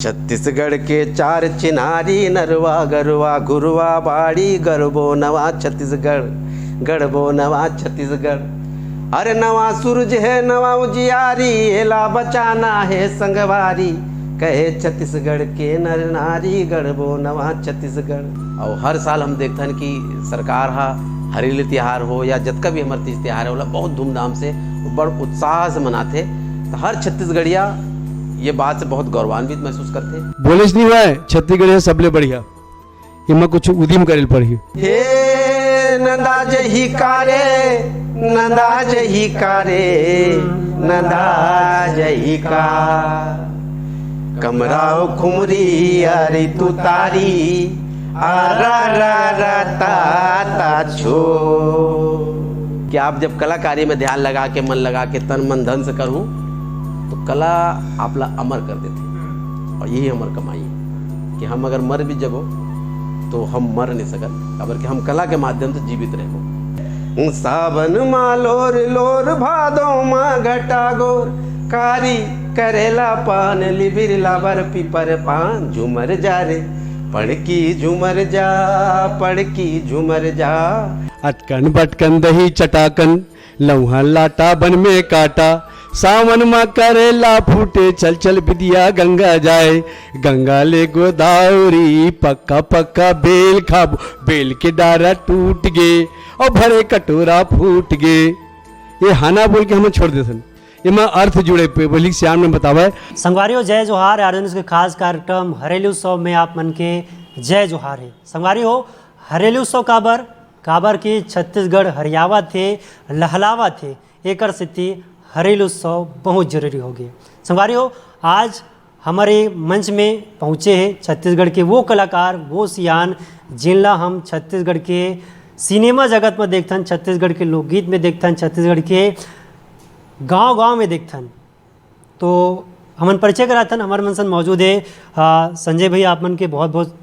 छत्तीसगढ़ के चार चिनारी नरवा गरवा गुरवा बाड़ी गरबो नवा छत्तीसगढ़ गढ़बो नवा छत्तीसगढ़। अरे नवा सूरज है नवा उजियारी एला बचाना है संगवारी कहे छत्तीसगढ़ के नर नारी गढ़बो नवा छत्तीसगढ़। और हर साल हम देखते हैं कि सरकार हा हरेली त्योहार हो या जतका भी हमारे तीज त्योहार है बहुत धूमधाम से बड़ उत्साह से मनाते। तो हर छत्तीसगढ़िया ये बात से बहुत गौरवान्वित महसूस करते। बोले नहीं हुआ है छत्तीसगढ़ सबले बढ़िया इमा कुछ उदिम करे पड़ी। हे नंदा जही कारे नंदा जही कारे नंदा जही का कमराओ खुमरी अरे तू तारी आरा रा रा ता ता छो। कि आप जब कलाकारी में ध्यान लगा के मन लगा के तन मन धन से करूं तो कला आपला अमर कर देती। और यही हमार कमाई है कि हम अगर मर भी जबो तो हम मर नहीं सकत अगर कि हम कला के माध्यम से जीवित रहो। सावन माँ लोर लोर भादो माँ घटा गोर कारी करेला पान लिबिरला बर पीपर पान झूमर जा रे पढ़ की झूमर जा पढ़ की झूमर जा। अटकन बटकन दही चटाकन लौहा लाटा बन में काटा सावन माँ करेला फूटे चल चल बिदिया गंगा जाए गंगा ले गोदावरी पक्का पक्का बेल खाबो बेल के डारा टूट गे और भरे कटोरा फूट गे। ये हाना बोल के हमें छोड़ देते ये मैं अर्थ जुड़े पे बोली श्याम ने बतावा है। संगवारियों जय जोहार आयोजन के खास कार्यक्रम हरेली उत्सव में आप मन के जय जोहार है। संगवारी हो हरेली उत्सव काबर की छत्तीसगढ़ हरियावा थे लहलावा थे एक स्थिति हरेली उत्सव बहुत जरूरी हो गए। संगवारी हो आज हमारे मंच में पहुँचे हैं छत्तीसगढ़ के वो कलाकार वो सियान जिनला हम छत्तीसगढ़ के सिनेमा जगत में देखते छत्तीसगढ़ के लोकगीत में देखते छत्तीसगढ़ के गांव में देखते। तो हमन परिचय कराथन हमारे मन सन मौजूद है संजय भैया आप मन के बहुत बहुत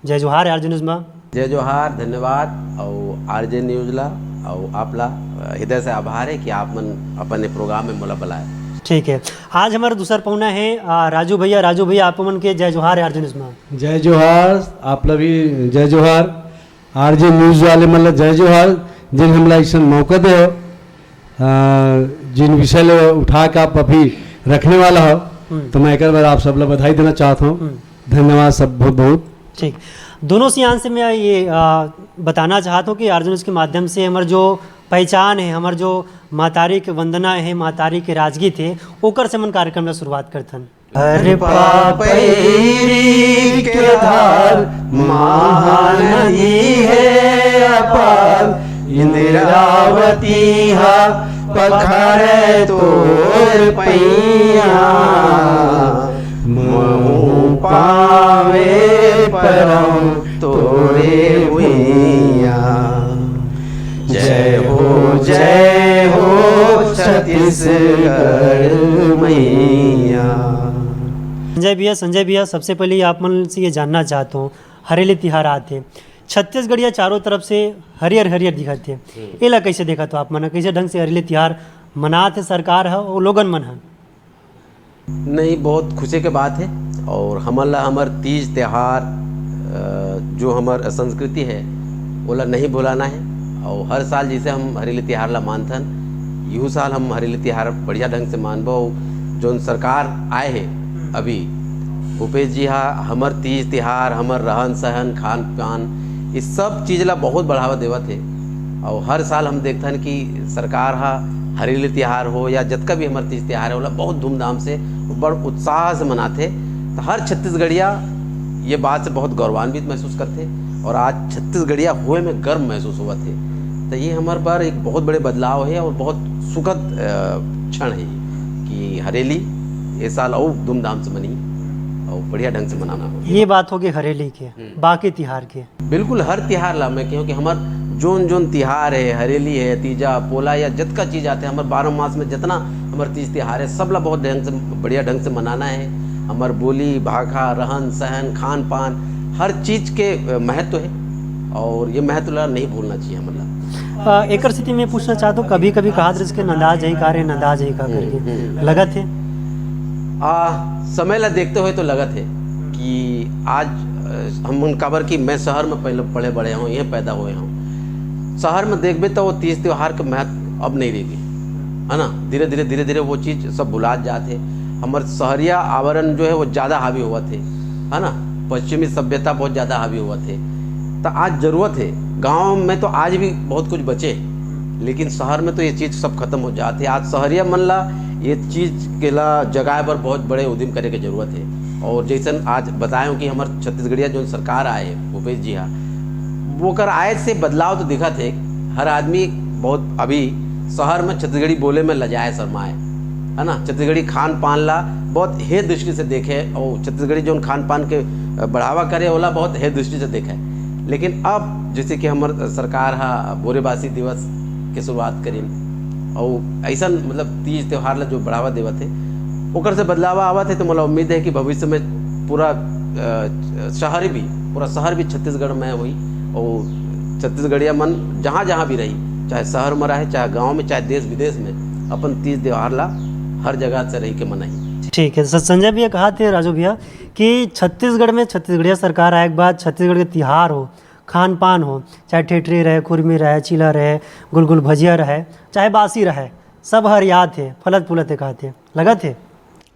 जय जोहार आरजे न्यूज़ में। जय जोहार धन्यवाद और आरजे न्यूज़ ला और आपला हृदय से आभार है कि आप मन अपने प्रोग्राम में मोला बुलाए। ठीक है आज हमारा दूसरा पौना है राजू भैया आप मन के जय जोहार आरजे न्यूज़ में। जय जोहार आपला भी जय जोहार आरजे न्यूज़ वाले मतलब जय जोहार जिन हमला ऐसा मौका दे जिन विषय ले उठा के आप अभी रखने वाला हो तो मैं एक बार आप सब लोग बधाई देना चाहता हूँ। धन्यवाद सब बहुत बहुत। ठीक दोनों सियान से मैं ये बताना चाहता हूँ कि आरजे न्यूज़ के माध्यम से हमारे जो पहचान है हमारे जो मातारी के वंदना है मातारी के राजगीत है ओकर से मन कार्यक्रम में शुरुआत करथन। अरे पापैरी के धार महानदी है अपार इंद्रावती हा पखरे तोर पैया महू पावे परम तोरे भुइया। जय हो छत्तीसगढ़ मैया। संजय भैया सबसे पहले आप मन से ये जानना चाहता हूँ हरेली तिहार आते छत्तीसगढ़ या चारों तरफ से हरियर दिखते एला कैसे देखा तो आप मन कैसे ढंग से हरेली तिहार मनाते सरकार है और लोगन मन है। नहीं बहुत खुशी के बात है और हमार तीज त्योहार जो हमार संस्कृति है ओला नहीं भुलाना है। और हर साल जैसे हम हरेली त्योहार ला मानथन यूँ साल हम हरेली त्योहार बढ़िया ढंग से मानबो। जो सरकार आए है अभी भूपेश जी हा हमार तीज त्योहार हमार रहन सहन खान पान इस सब चीज़ ला बहुत बढ़ावा देवत है। और हर साल हम देखते हैं कि सरकार हा हरेली त्योहार हो या जतका भी हमारे तीज त्योहार है वो बहुत धूमधाम से बड़ उत्साह से मनाते। तो हर छत्तीसगढ़िया ये बात से बहुत गौरवान्वित महसूस करते और आज छत्तीसगढ़िया हुए में गर्व महसूस हुआ थे। तो ये हमारे पर एक बहुत बड़े बदलाव है और बहुत सुखद क्षण है कि हरेली ये साल और धूमधाम से मनी और बढ़िया ढंग से मनाना हो। ये बात होगी हरेली के बाकी तिहार के बिल्कुल हर तिहार ला मैं क्योंकि हमार जोन तिहार है हरेली है तीजा पोला या जत का चीज़ आते हैं हमारे 12 मास में जितना हमारे तीज तिहार है सब ला बहुत ढंग से बढ़िया ढंग से मनाना है। हमार बोली भाषा रहन सहन खान पान हर चीज़ के महत्व है और ये महत्व ला नहीं भूलना चाहिए हमारा। एक स्थिति में पूछना चाहता हूँ कभी कभी कहा के नंदाज है का रे नंदाज है का करके लगत है समय ला देखते हुए तो लगत है कि आज हम उन काबर कि मैं शहर में पहले पढ़े बड़े हूँ, यहीं पैदा हुए हूँ। शहर में देखबे तो वो तीज त्यौहार के महत्व अब नहीं रही है ना। धीरे धीरे वो चीज़ सब भुला जाते। हमारे शहरिया आवरण जो है वो ज़्यादा हावी हुआ थे, है ना। पश्चिमी सभ्यता बहुत ज़्यादा हावी हुआ थे। तो आज ज़रूरत है, गांव में तो आज भी बहुत कुछ बचे, लेकिन शहर में तो ये चीज़ सब खत्म हो जाती है। आज शहरिया मन ला ये चीज़ के ला जगह पर बहुत बड़े उद्यम करे की जरूरत है। और जैसन आज बताएं कि हमारे छत्तीसगढ़िया जो सरकार आए भूपेश जी हाँ, वो कर आए से बदलाव तो दिखा थे। हर आदमी बहुत अभी शहर में छत्तीसगढ़ी बोले में लजाए शर्माए, है ना। छत्तीसगढ़ी खान पान ला बहुत हे दृष्टि से देखे, और छत्तीसगढ़ी जो खान पान के बढ़ावा करे वाला बहुत हे दृष्टि से देखे। लेकिन अब जैसे कि हमारे सरकार हा बोरेबासी दिवस की शुरुआत करी, और ऐसा मतलब तीज त्यौहार ला जो बढ़ावा देवा थे ओकर से बदलाव आवा थे। तो मतलब उम्मीद है कि भविष्य में पूरा पूरा शहर भी छत्तीसगढ़ में हुई, और छत्तीसगढ़िया मन जहाँ जहाँ भी रही, चाहे शहर में रहे, चाहे गांव में, चाहे देश विदेश में, अपन तीज त्यौहार ला हर जगह से रही के मनाई। ठीक है। संजय भैया कहा थे, राजू भैया, कि छत्तीसगढ़ में छत्तीसगढ़िया सरकार आए के बाद छत्तीसगढ़ के त्यौहार हो, खान पान हो, चाहे ठेठरी रहे, खुरमी रहे, चीला रहे, गुलगुल भजिया रहे, चाहे बासी रहे, सब हर याद थे, फलत फूलत कहा थे, लगा थे।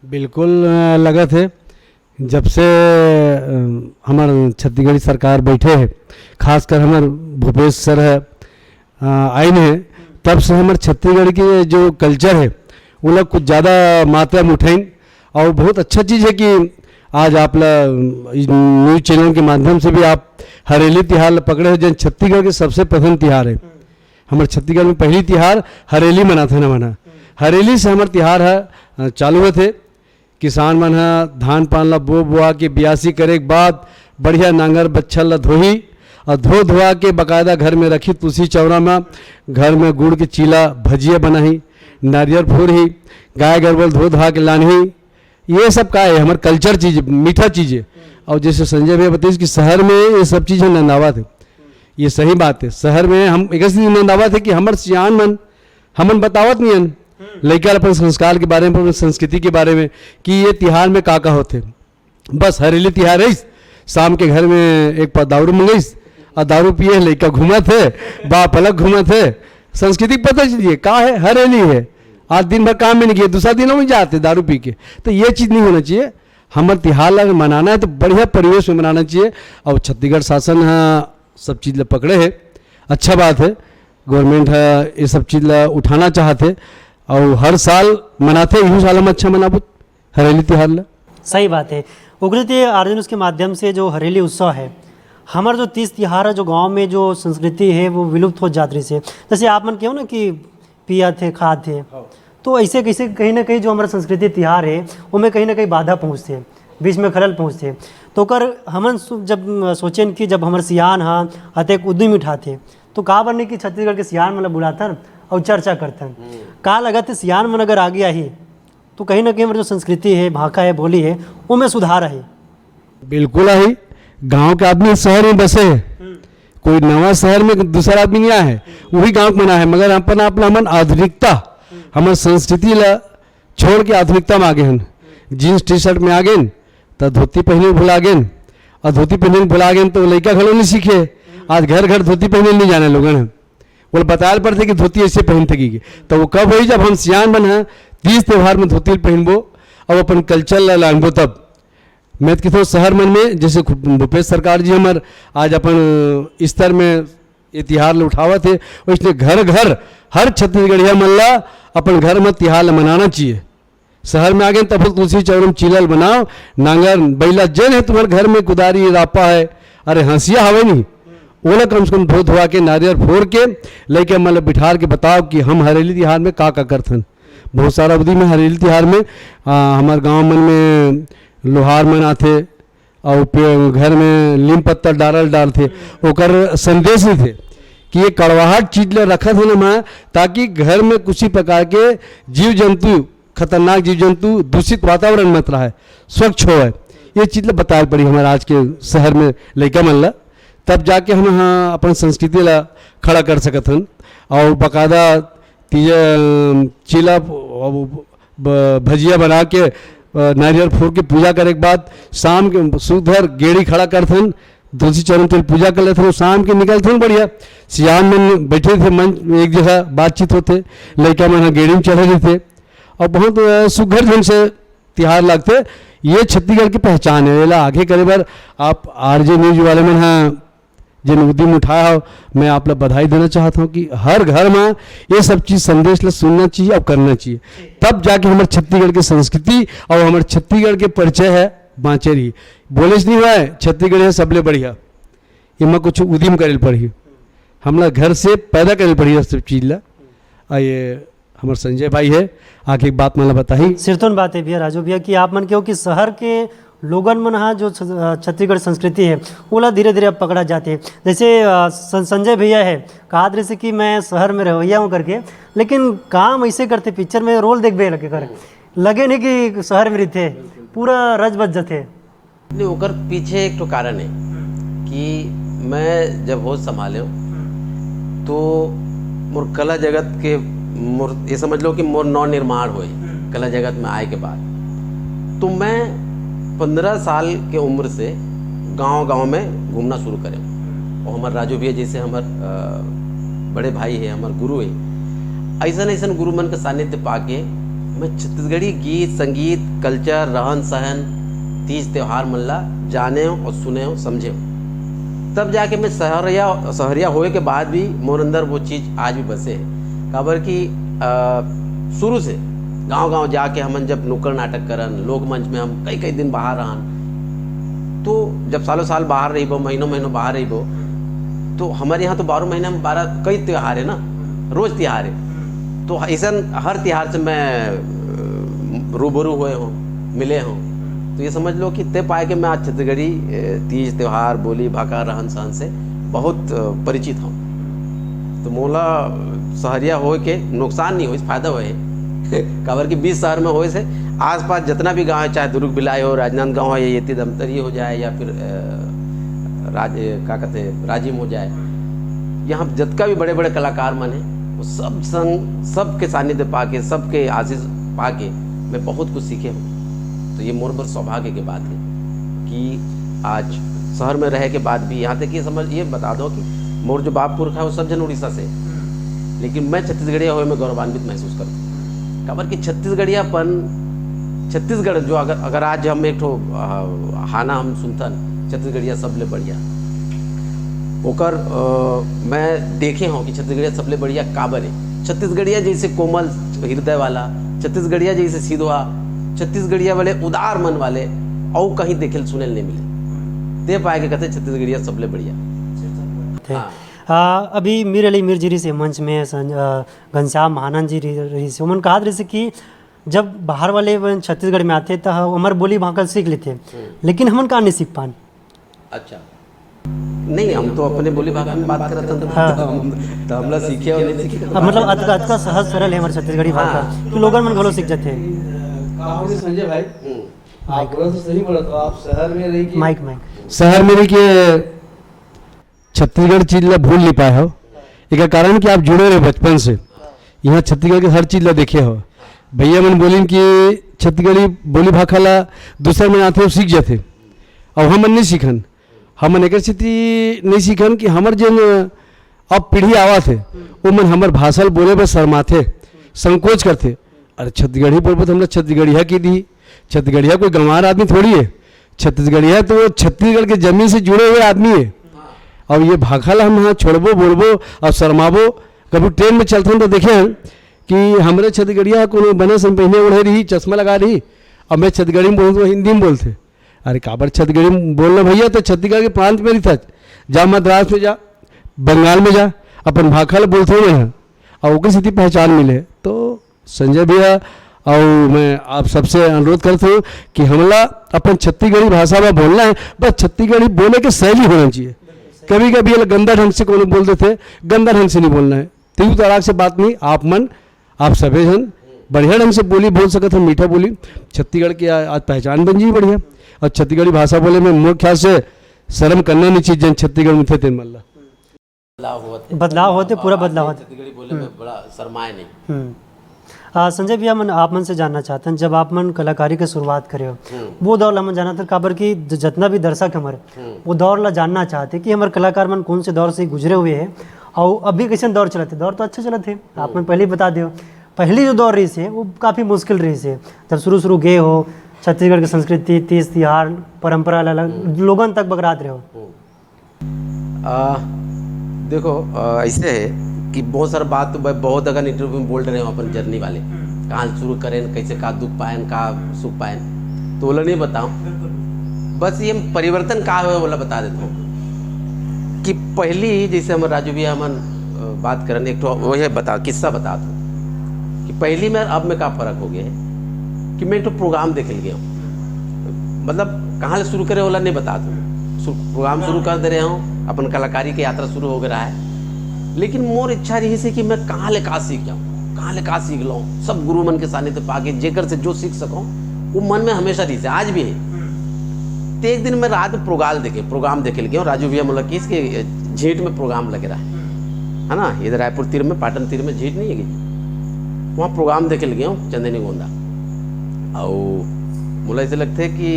बिल्कुल लगा थे। जब से हमार छत्तीसगढ़ी सरकार बैठे है, खासकर हमार भूपेश सर है आए हैं, तब से हमारे छत्तीसगढ़ के जो कल्चर है वो लोग कुछ ज़्यादा मात्रा में उठाइन। और बहुत अच्छा चीज़ है कि आज आप न्यूज़ चैनल के माध्यम से भी आप हरेली तिहार पकड़े हो, जो छत्तीसगढ़ के सबसे प्रथम तिहार है। हमारे छत्तीसगढ़ में पहली तिहार हरेली मना था ना मना। हरेली से हमारे तिहार है चालू हुए थे। किसान मन है धान पान ला बो बुआ के बियासी करे के बाद बढ़िया नांगर बच्छल ला धोही, और धोआ के बाकायदा घर में रखी तुलसी चौरा में, घर में गुड़ के चीला भजिया बनाही, नारियल फोड़ी, गाय गरबल धो के लानही। ये सब का है हमारे कल्चर चीज़, मीठा चीज़ है। और जैसे संजय भैया बताइए कि शहर में ये सब चीज़ें नंदावा थे, ये सही बात है। शहर में हम एक नंदावा थे कि हमारे सियान मन हमन बतावत नहीं हन लड़का अपन संस्कार के बारे में, अपन संस्कृति के बारे में, कि ये तिहार में का होते। बस हरेली तिहार है, शाम के घर में एक पर दारू मंगईस और दारू पिए, लड़का घूमा थे, बाप अलग घूमा थे। संस्कृति पता चलिए का है, हरेली है। आज दिन भर काम में नहीं किए, दूसरा दिनों में जाते दारू पी के। तो ये चीज़ नहीं होना चाहिए। हमारे तिहार अगर मनाना है तो बढ़िया परिवेश में मनाना चाहिए। और छत्तीसगढ़ शासन सब चीज़ पकड़े है, अच्छा बात है। गवर्नमेंट है ये सब चीज़ उठाना चाहते, और हर साल मनाते, इस साल हम अच्छा मनाबो हरेली तिहार ला। सही बात है। उग्रते आर्यन के माध्यम से जो हरेली उत्सव है, हमारा जो तीज तिहार है, जो गांव में जो संस्कृति है वो विलुप्त हो जाती है। जैसे आप मन क्यों ना कि पिया थे, खा थे, तो ऐसे कैसे कहीं ना कहीं जो हमारा संस्कृति तिहार है उनमें कहीं ना कहीं बाधा पहुँचते, बीच में खलल पहुँचते। तो कर हमन जब सोचें कि जब हमारे सियान हाँ हतेक उद्यम उठाते, तो का बनने की छत्तीसगढ़ के सियान मतलब बुलाता और चर्चा करते हैं। का लगा थे सियान मन अगर आ गया ही तो कहीं ना कहीं हमारी जो संस्कृति है, भाषा है, बोली है, उनमें सुधार है। बिल्कुल है। गांव के आदमी शहर में बसे है, कोई नवा शहर में दूसरा आदमी नहीं आया है, वही गांव को मना है। मगर अपन आप हमन आधुनिकता, हमारे संस्कृति ला छोड़ के आधुनिकता में आ गए हैं। जीन्स टी शर्ट में आ गए तो धोती पहने भुला गए, और धोती पहने भुला गए तो लड़का खड़ो नहीं सीखे। आज घर घर धोती पहने नहीं जाने लोगन है, वो बताया पड़ते कि धोती ऐसे पहन थकी। तो वो कब हुई जब हम सियान बन है, तीज त्यौहार में धोती पहनबो और अपन कल्चर ला लानबो। तब मैं कितो शहर मन में जैसे भूपेश सरकार जी हमार आज अपन स्तर में ये तिहार उठावा थे, वैसे घर घर हर छत्तीसगढ़िया मन ला अपन घर में तिहार मनाना चाहिए। शहर में आ गए तब तुलसी चौरम चीलल बनाओ, नांगर बैला जन है तुम्हारे घर में, कुदारी रापा है, अरे हंसिया हवे नहीं, ओला कम से कम धो के नारियल फोड़ के लेके मतलब बिठार के बताओ कि हम हरेली तिहार में का करथन। बहुत सारा अवधि में हरेली तिहार में हमारे गांव मन में लोहार मन आते और घर में नीम पत्ता डाल थे, ओकर संदेश थे कि ये कड़वाहट चीज ले रखा था ना माँ, ताकि घर में किसी प्रकार के जीव जंतु, खतरनाक जीव जंतु, दूषित वातावरण मत रहा है, स्वच्छ हो। ये चीज़ बताया पड़ी हमारे आज के शहर में लड़का मन ला, तब जाके हम हाँ अपन संस्कृति ला खड़ा कर सकत हन। और बाकायदा चीला भजिया बना के नारियल फोड़ के पूजा करे के बाद शाम के सुधर गेड़ी खड़ा करथन, तुलसी चरण तेल पूजा कर लेते, शाम के निकलते बढ़िया सियान में बैठे थे, मंच एक जगह बातचीत होते, लड़का मन गेड़ी में चढ़े रहते और बहुत सुघर ढंग से त्योहार लगते। ये छत्तीसगढ़ की पहचान है। एला आगे करे बार आप आरजे न्यूज वाले में हाँ जिन उद्यम उठाया हो, मैं आप लोग बधाई देना चाहता हूँ कि हर घर में ये सब चीज़ संदेश ला सुनना चाहिए और करना चाहिए, तब जाके हमारे छत्तीसगढ़ की संस्कृति और हमारे छत्तीसगढ़ के परिचय है बाँचे रही। बोले नहीं हुआ है छत्तीसगढ़ है सबले बढ़िया, इमा कुछ उद्यम करे पड़ी, हमला घर से पैदा करे पड़ी सब चीज़ ला। ये हमारे संजय भाई है, आगे एक बात मला बताई। सिरतोन बात है भैया राजू भैया कि आप मन के हो कि शहर के लोगन मन हाँ जो छत्तीसगढ़ संस्कृति है ओला धीरे धीरे अब पकड़ा जाते हैं। जैसे संजय भैया है कहा जैसे कि मैं शहर में रवैया हूँ करके, लेकिन काम ऐसे करते पिक्चर में रोल देखबे लगे कर लगे नहीं कि शहर में रहते पूरा रज बज जाते। नहीं ओकर पीछे एक तो कारण है कि मैं जब होश संभाले तो मोर कला जगत के मोर ये समझ लो कि मोर नव निर्माण हुए कला जगत में आए के बाद, तो मैं 15 साल के उम्र से गांव-गांव में घूमना शुरू करें। और हमारे राजू भैया जैसे हमारे बड़े भाई है, हमारे गुरु है, ऐसा गुरु मन का सानिध्य पाके मैं छत्तीसगढ़ी गीत संगीत कल्चर रहन सहन तीज त्यौहार मल्ला जाने और सुने हो समझे हो, तब जाके मैं शहरिया होए के बाद भी मोर अंदर वो चीज़ आज भी बसे है। काबर कि शुरू से गांव-गांव जाके हमन जब नुक्कड़ नाटक करन, लोक मंच में हम कई दिन बाहर रहन, तो जब सालों साल बाहर रहीबो, महीनों बाहर रहीबो, तो हमारे यहाँ तो 12 महीने में 12 कई त्यौहार है ना, रोज त्यौहार है। तो ऐसा हर त्यौहार से मैं रूबरू हुए हूँ, मिले हूँ, तो ये समझ लो कि तय पाए कि मैं आज छत्तीसगढ़ी तीज त्यौहार बोली भाषा रहन सहन से बहुत परिचित हूँ। तो मोला शहरिया हो के नुकसान नहीं हो, फायदा होए काबर कि 20 शहर में होए से आसपास जितना भी गांव है, चाहे दुर्ग बिलाई हो, राजनांदगांव हो, या येती दमतरी हो जाए, या फिर क्या कहते हैं राजिम हो जाए, यहाँ जितना भी बड़े बड़े कलाकार मन हैं वो सब संग सबके सानिध्य पाके सबके आशीष पाके मैं बहुत कुछ सीखे हूँ। तो ये मोर पर सौभाग्य की बात है कि आज शहर में रह के बाद भी यहाँ तक ये बता दो कि मोर जो बाप पुरखा है वो सब जन उड़ीसा से, लेकिन मैं छत्तीसगढ़िया हुए में गौरवान्वित महसूस करता हूँ। काबर कि छत्तीसगढ़ जो अगर आज हम एक ठो हाना हम सुनतन छत्तीसगढ़िया सबले बढ़िया ओकर मैं देखे हूँ कि छत्तीसगढ़िया सबले बढ़िया काबर है। छत्तीसगढ़िया जैसे कोमल हृदय वाला, छत्तीसगढ़िया जैसे सीधवा, छत्तीसगढ़िया वाले उदार मन वाले और कहीं देखे सुने नहीं मिले, दे पाए के कहते छत्तीसगढ़िया सबले बढ़िया। अभी मीर अली मीर जी से मंच में घनश्याम महानंद जी रही से उमन कहा जैसे कि जब बाहर वाले छत्तीसगढ़ में आते तो हमारे बोली भाषा सीख लेते, लेकिन हमन कहाँ नहीं सीख पान। अच्छा नहीं, हम तो अपने बोली भाषा में बात करते हैं तो हमला सीखे और नहीं सीखे, मतलब अतका सहज सरल है हमारे छत्तीसगढ़ी भाषा कि लोगन मन घलो सीख जाते हैं। संजय भाई आप बोला तो सही बोला, तो आप शहर में रही कि माइक शहर में रही कि छत्तीसगढ़ चीज ला भूल नहीं पाए हो, एक कारण कि आप जुड़े रहे बचपन से, यहाँ छत्तीसगढ़ के हर चीज ला देखे हो। भैया मन बोलिन कि छत्तीसगढ़ी बोली भाषा ला दूसरा में आते हो सीख जाते, और हमन नहीं सीखन, हमन एक स्थिति नहीं सीखन कि हमार जन अब पीढ़ी आवा थे वो मन हमार भाषा बोले पर शर्माथे संकोच करते। अरे छत्तीसगढ़ी बोलबो तो हमने छत्तीसगढ़िया की दी, छत्तीसगढ़िया कोई गंवार आदमी थोड़ी है, छत्तीसगढ़िया तो छत्तीसगढ़ के जमीन से जुड़े हुए आदमी है। और ये भाषा ला हम यहाँ छोड़बो बोलबो और शर्माबो, कभी ट्रेन में चलते तो देखे कि हमारे छत्तीसगढ़िया को बने सन पहने उड़े रही, चश्मा लगा रही, और मैं छत्तीसगढ़ी में बोलूँ तो हिंदी में बोलते। अरे काबर छत्तीसगढ़ी में बोलना भैया, तो छत्तीसगढ़ के प्रांत में रहता, जा मद्रास में जा, बंगाल में जा, अपन भाषा ला बोलते हुए हैं और उनकी स्थिति पहचान मिले। तो संजय भैया और मैं आप सबसे अनुरोध करता हूँ कि हमला अपन छत्तीसगढ़ी भाषा में बोलना है, बस छत्तीसगढ़ी बोलने की शैली होना चाहिए। कभी कभी ये गंदा ढंग से कोनो बोल देते, गंदा ढंग से नहीं बोलना है, तीव्र तड़ाक से बात नहीं, आप सभी जन बढ़िया ढंग से बोली बोल सकते हैं, मीठा बोली छत्तीसगढ़ की आज पहचान बन जी बढ़िया। और छत्तीसगढ़ी भाषा बोले में मोर ख्याल से शर्म करना नहीं चाहिए, जन छत्तीसगढ़ में थे तेन मल्ला बदलाव होते पूरा बदलाव होते, छत्तीसगढ़ी बोले में बड़ा शर्माए नहीं। संजय भैया मन आप मन से जानना चाहते हैं, जब आप मन कलाकारी के शुरुआत करे हो वो दौर ला मन जाना था काबर की जितना भी दर्शक हमारे वो दौर ला जानना चाहते कि हमारे कलाकार मन कौन से दौर से गुजरे हुए हैं और अभी कैसे दौर चलते। दौर तो अच्छे चलते आप मन पहले ही बता दियो। पहली जो दौर रही से वो काफ़ी मुश्किल रही से, जब शुरू गए हो छत्तीसगढ़ की संस्कृति तीज तिहार परंपरा लोगन तक बकरात रहे हो। देखो ऐसे है कि बहुत सारा बात तो बहुत अगर इंटरव्यू में बोल रहे हो अपन जर्नी वाले, कहाँ शुरू करें, कैसे का दुख पाएन का सुख पाएन, तो बोला नहीं बताऊँ, बस ये परिवर्तन का है बोला बता देता हूँ कि पहली जैसे हम राजू भैया हम बात करें एक तो वो बता किस्सा बता दो कि पहली में अब में का फ़र्क हो गया है कि मैं एक तो प्रोग्राम देख गया हूँ, मतलब कहाँ से शुरू करे वाला नहीं बता दूँ, प्रोग्राम शुरू कर दे रहे हूँ, अपन कलाकारी की यात्रा शुरू हो रहा है, लेकिन मोर इच्छा रही से कि मैं कहाँ ले का सीख जाऊँ, कहाँ ले का सीख लूँ, सब गुरु मन के सानिध्य पाके जेकर से जो सीख सकूँ वो मन में हमेशा रही से आज भी है। तो एक दिन मैं रात में प्रोग्राम देखे गया हूँ, राजू भैया मतलब कि इसके झीट में प्रोग्राम लगे रहा है ना, इधर रायपुर तीर में पाटन तीर में झीट नहीं है, वहाँ प्रोग्राम देखे गया हूँ चंदनी गोंदा, और मुझे ऐसे लगता है कि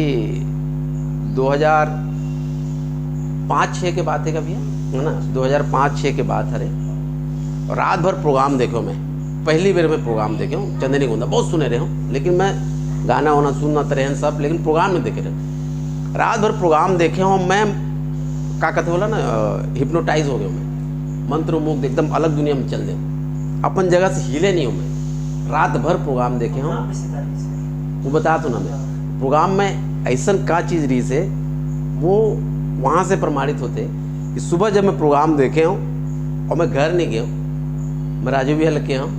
2005-06 के बात है का भैया है ना, 2005-06 के बात है। रात भर प्रोग्राम देखो, मैं पहली बार में प्रोग्राम देखे हूँ चंदनी गोंदा, बहुत सुने रहे हूँ, लेकिन मैं गाना वाना सुनना तो रहे सब, लेकिन प्रोग्राम नहीं देखे रहे। रात भर प्रोग्राम देखे हूँ मैं, क्या कहते बोला ना, हिप्नोटाइज हो गया मैं, मंत्र मुग्ध एकदम अलग दुनिया में चल दे, अपन जगह से हिले नहीं हूँ मैं। रात भर प्रोग्राम देखे हूँ, वो बता तो ना मैं प्रोग्राम में ऐसा का चीज़ रही से वो वहाँ से प्रमाणित होते कि सुबह जब मैं प्रोग्राम देखे हूँ और मैं घर नहीं गया हूँ, मैं राजू भैया लगे हूँ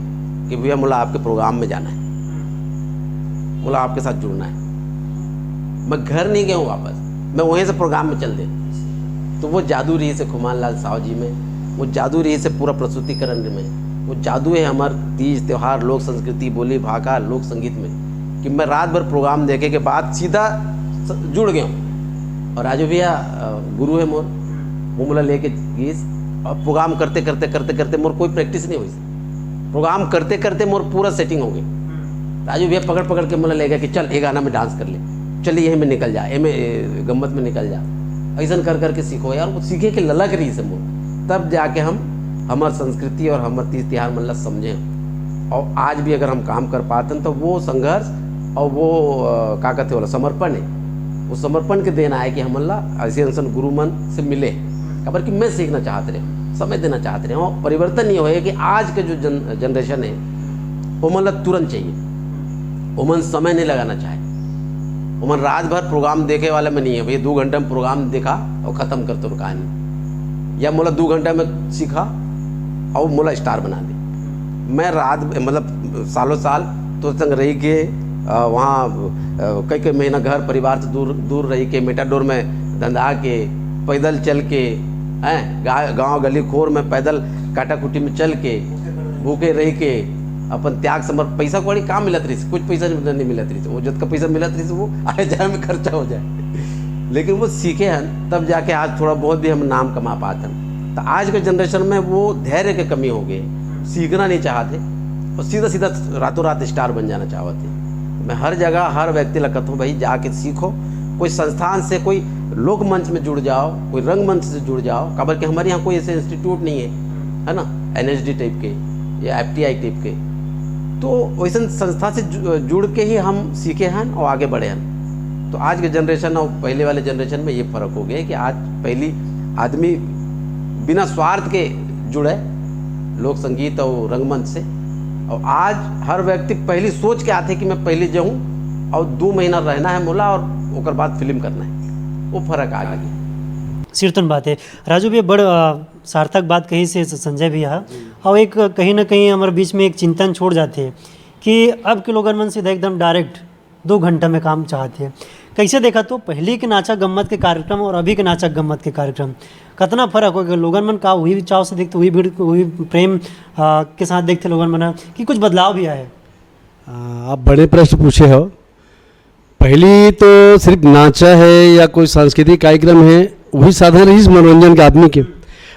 कि भैया मुला आपके प्रोग्राम में जाना है, मुला आपके साथ जुड़ना है, मैं घर नहीं गया हूँ वापस, मैं वहीं से प्रोग्राम में चल दे। तो वो जादू रही से खुमान लाल साहु जी में, वो जादू रही से पूरा प्रस्तुतिकरण में, वो जादू है हमारे तीज त्यौहार लोक संस्कृति बोली भाषा लोक संगीत में, कि मैं रात भर प्रोग्राम देखे के बाद सीधा जुड़ गया हूँ। और राजू भैया गुरु है मोर, वो मुला लेके गीस और प्रोग्राम करते करते मोर कोई प्रैक्टिस नहीं हुई, प्रोग्राम करते करते मोर पूरा सेटिंग हो गई। राजू भैया पकड़ के मुला ले गया कि चल ये गाना में डांस कर ले, चलिए यही में निकल जा, ये में गम्मत में निकल जा, ऐसा कर के सीखो यार, वो सीखे के ललक रही से मोर, तब जाके हम हमार संस्कृति और हमार तीज तिहार मतलब समझें। और आज भी अगर हम काम कर पाते हैं तो वो संघर्ष और वो क्या कहते वाला समर्पण है, वो समर्पण के देना है कि हम ऐसे इंसान गुरु मन से मिले, खबर कि मैं सीखना चाहते रहे, समय देना चाहते रहे। और परिवर्तन ये होए कि आज के जो जनरेशन है वो मतलब तुरंत चाहिए, वो मन समय नहीं लगाना चाहे, वो मन रात भर प्रोग्राम देखे वाले में नहीं है, भैया 2 घंटे में प्रोग्राम देखा और ख़त्म कर तो कहानी, या मोला 2 घंटे में सीखा और मोला स्टार बना दे। मैं रात मतलब सालों साल तो संग रही के वहाँ कई महीना घर परिवार से दूर रही के, मेटाडोर में धंधा के, पैदल चल के, गांव गली खोर में पैदल काटा कुटी में चल के, भूखे रह के, अपन त्याग समर्पण, पैसा कौड़ी कहाँ मिलत रही, कुछ पैसा नहीं मिलत रही, वो जितना पैसा मिलत रही वो आए जाए में खर्चा हो जाए, लेकिन वो सीखे हैं तब जाके आज थोड़ा बहुत भी हम नाम कमा पाते हैं। तो आज के जनरेशन में वो धैर्य की कमी हो गई, सीखना नहीं चाहते और सीधा रातों रात स्टार बन जाना चाहते। मैं हर जगह हर व्यक्ति लगता हूँ भाई जाके सीखो, कोई संस्थान से, कोई लोक मंच में जुड़ जाओ, कोई रंग मंच से जुड़ जाओ, खबर कि हमारे यहाँ कोई ऐसे इंस्टीट्यूट नहीं है ना, NSD टाइप के या FTI टाइप के, तो वैसे संस्था से जुड़ के ही हम सीखे हैं और आगे बढ़े हैं। तो आज के जनरेशन और पहले वाले जनरेशन में ये फ़र्क हो गया कि आज पहली आदमी बिना स्वार्थ के जुड़े लोक संगीत और रंगमंच से, और आज हर व्यक्ति पहली सोच के आते कि मैं पहले जाऊँ और 2 महीना रहना है मोला और ओकर बाद फिल्म करना है, वो फर्क आ गया। सिरतन बात है राजू भैया, बड़ सार्थक बात कही से संजय भैया, और एक कहीं ना कहीं हमारे बीच में एक चिंतन छोड़ जाते हैं कि अब के लोगन मन सीधा एकदम डायरेक्ट 2 घंटा में काम चाहते हैं। कैसे देखा तो पहले के नाचा गम्मत के कार्यक्रम और अभी के नाचा गम्मत के कार्यक्रम कितना फर्क हो गया, लोगन मन का वही चाव से देखते, वही भीड़, वही प्रेम के साथ देखते लोगन मन, कि कुछ बदलाव भी आए? आप बड़े प्रश्न पूछे हो। पहली तो सिर्फ नाचा है या कोई सांस्कृतिक कार्यक्रम है वही साधन रही मनोरंजन के आदमी के।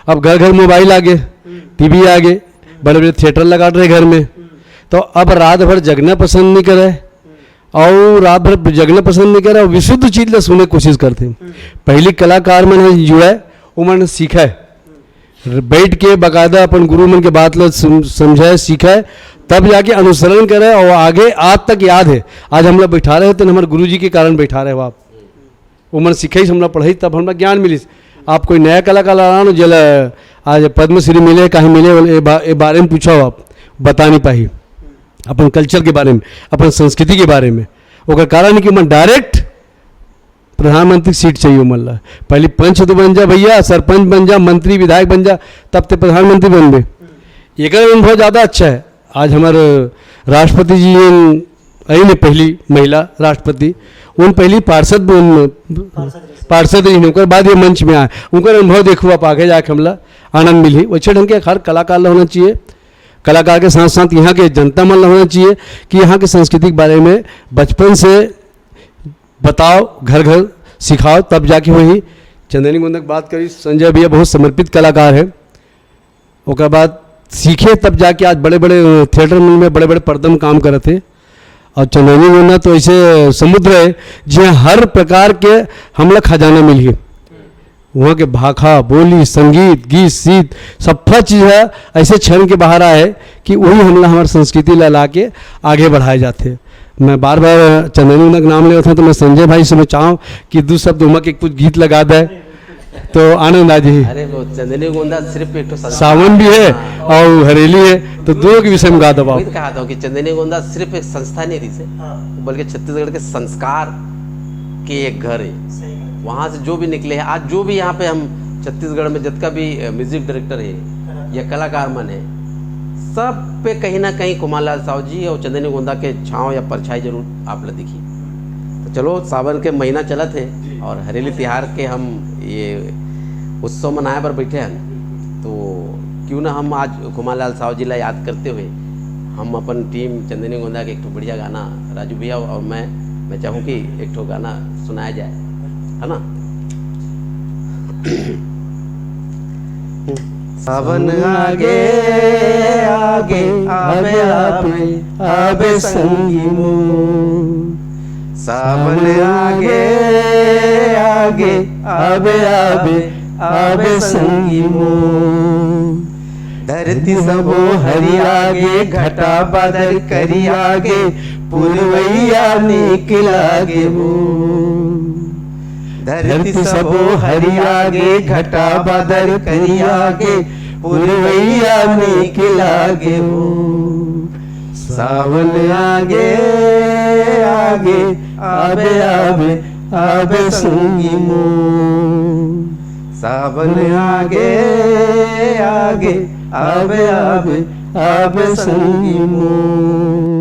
अब घर घर मोबाइल आ गए, TV आ गए, बड़े बड़े थिएटर लगा रहे घर में, तो अब रात भर जगना पसंद नहीं करे, और रात भर जगना पसंद नहीं करे और विशुद्ध चीज ला सुने कोशिश करते। पहली कलाकार मन है जो है वो मन सीखा है, बैठ के बाकायदा अपन गुरु मन के बात ला समझाए सीखा, तब जाके अनुसरण करे और आगे आज तक याद है। आज हम लोग बैठा रहे तो हमारे गुरु जी के कारण बैठा रहे हो आप, वो मन सीखे हम लोग पढ़ाई तब हमरा ज्ञान मिली। आप कोई नया कलाकार लाना जल आज पद्मश्री मिले कहीं मिले ए बारे में पूछो आप बता नहीं पाही, अपन कल्चर के बारे में अपन संस्कृति के बारे में। ओकर कारण कि मन डायरेक्ट प्रधानमंत्री सीट चाहिए उमन ला, पहले पंच तो बन जा भैया, सरपंच बन जा, मंत्री विधायक बन जा, तब ते प्रधानमंत्री बनबे। एक अनुभव ज़्यादा अच्छा है। आज हमारे राष्ट्रपति जी आई ने पहली महिला राष्ट्रपति, उन पहली पार्षद रही, उनके बाद ये मंच में आए, उनका अनुभव देखो आप आगे जाके हमला आनंद मिली। वैसे ढंग के हर कलाकार होना चाहिए, कलाकार के साथ साथ यहाँ के जनता मन होना चाहिए कि यहाँ के संस्कृति के बारे में बचपन से बताओ, घर घर सिखाओ, तब जाके वही चंदनी गोंदा की बात करी। संजय भैया बहुत समर्पित कलाकार है, उसके बाद सीखे तब जाके आज बड़े बड़े थिएटर में बड़े बड़े पर्दे में काम करे थे। और चंदनी गोंदा तो ऐसे समुद्र है जहाँ हर प्रकार के हमला खजाना मिलिए, वहाँ के भाखा बोली संगीत गीत सीत सब चीज़ है ऐसे क्षण के बाहर आए कि वही हमला हमारी संस्कृति ला के आगे बढ़ाए जाते। मैं बार बार चंदनी गोंदा का नाम ले रहा था तो मैं संजय भाई से मैं चाहूँ कि दो शब्द उमा के कुछ गीत लगा दे तो आनंद आ जाए। अरे वो चंदनी गोंदा सिर्फ एक तो सावन भी है और हरेली है, तो दोनों के विषय में गा दो। वही तो कहा था कि चंदनी गोंदा सिर्फ एक संस्था नहीं रही से, बल्कि छत्तीसगढ़ के संस्कार के एक घर है। वहाँ से जो भी निकले हैं, आज जो भी यहाँ पे हम छत्तीसगढ़ में जितना भी म्यूजिक डायरेक्टर है या कलाकार मन है, सब पे कहीं ना कहीं कुमार लाल साहू जी और चंदनी गोंदा के छाँव या परछाई जरूर आप लोग दिखी। तो चलो सावन के महीना चला थे और हरेली तिहार के हम ये उत्सव मनाए पर बैठे हैं, तो क्यों ना हम आज कुमार लाल साहू जी ला याद करते हुए हम अपन टीम चंदनी गोंदा के एक ठो बढ़िया गाना राजू भैया और मैं चाहूँ कि एक ठो गाना सुनाया जाए, है ना। सावन आगे आगे आबे आबे आबे संगी मोर, सावन आगे आगे आबे आबे आबे संगी मोर, धरती सबो हरि आगे घटा बादल करी आगे पुरवैया निकलागे वो, धरती सबो हरि आगे घटा बादल करी आगे पुरवैया निकलागे वो, सावन आगे आगे आबे आबे आबे संगी मोर, सावन आगे आगे आबे आबे आबे संगी मोर।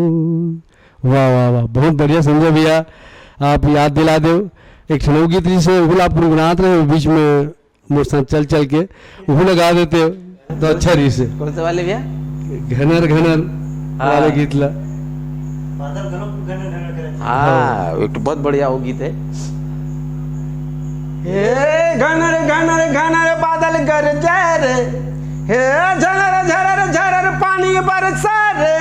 वाह वाह वाह, बहुत बढ़िया संजय भैया, आप याद दिला दो। एक लोकगीत जिसे वो आप गुनगुनाते रहे बीच में मोर साथ चल चल के वो लगा देते हो तो अच्छा रही से। कौन से वाले भैया? घनर घनर वाले गीत ला। हाँ, एक तो बहुत बढ़िया वो गीत है। हे घनर घनर घनर बादल गरजे रे, हे झरर झरर झरर पानी बरसे रे,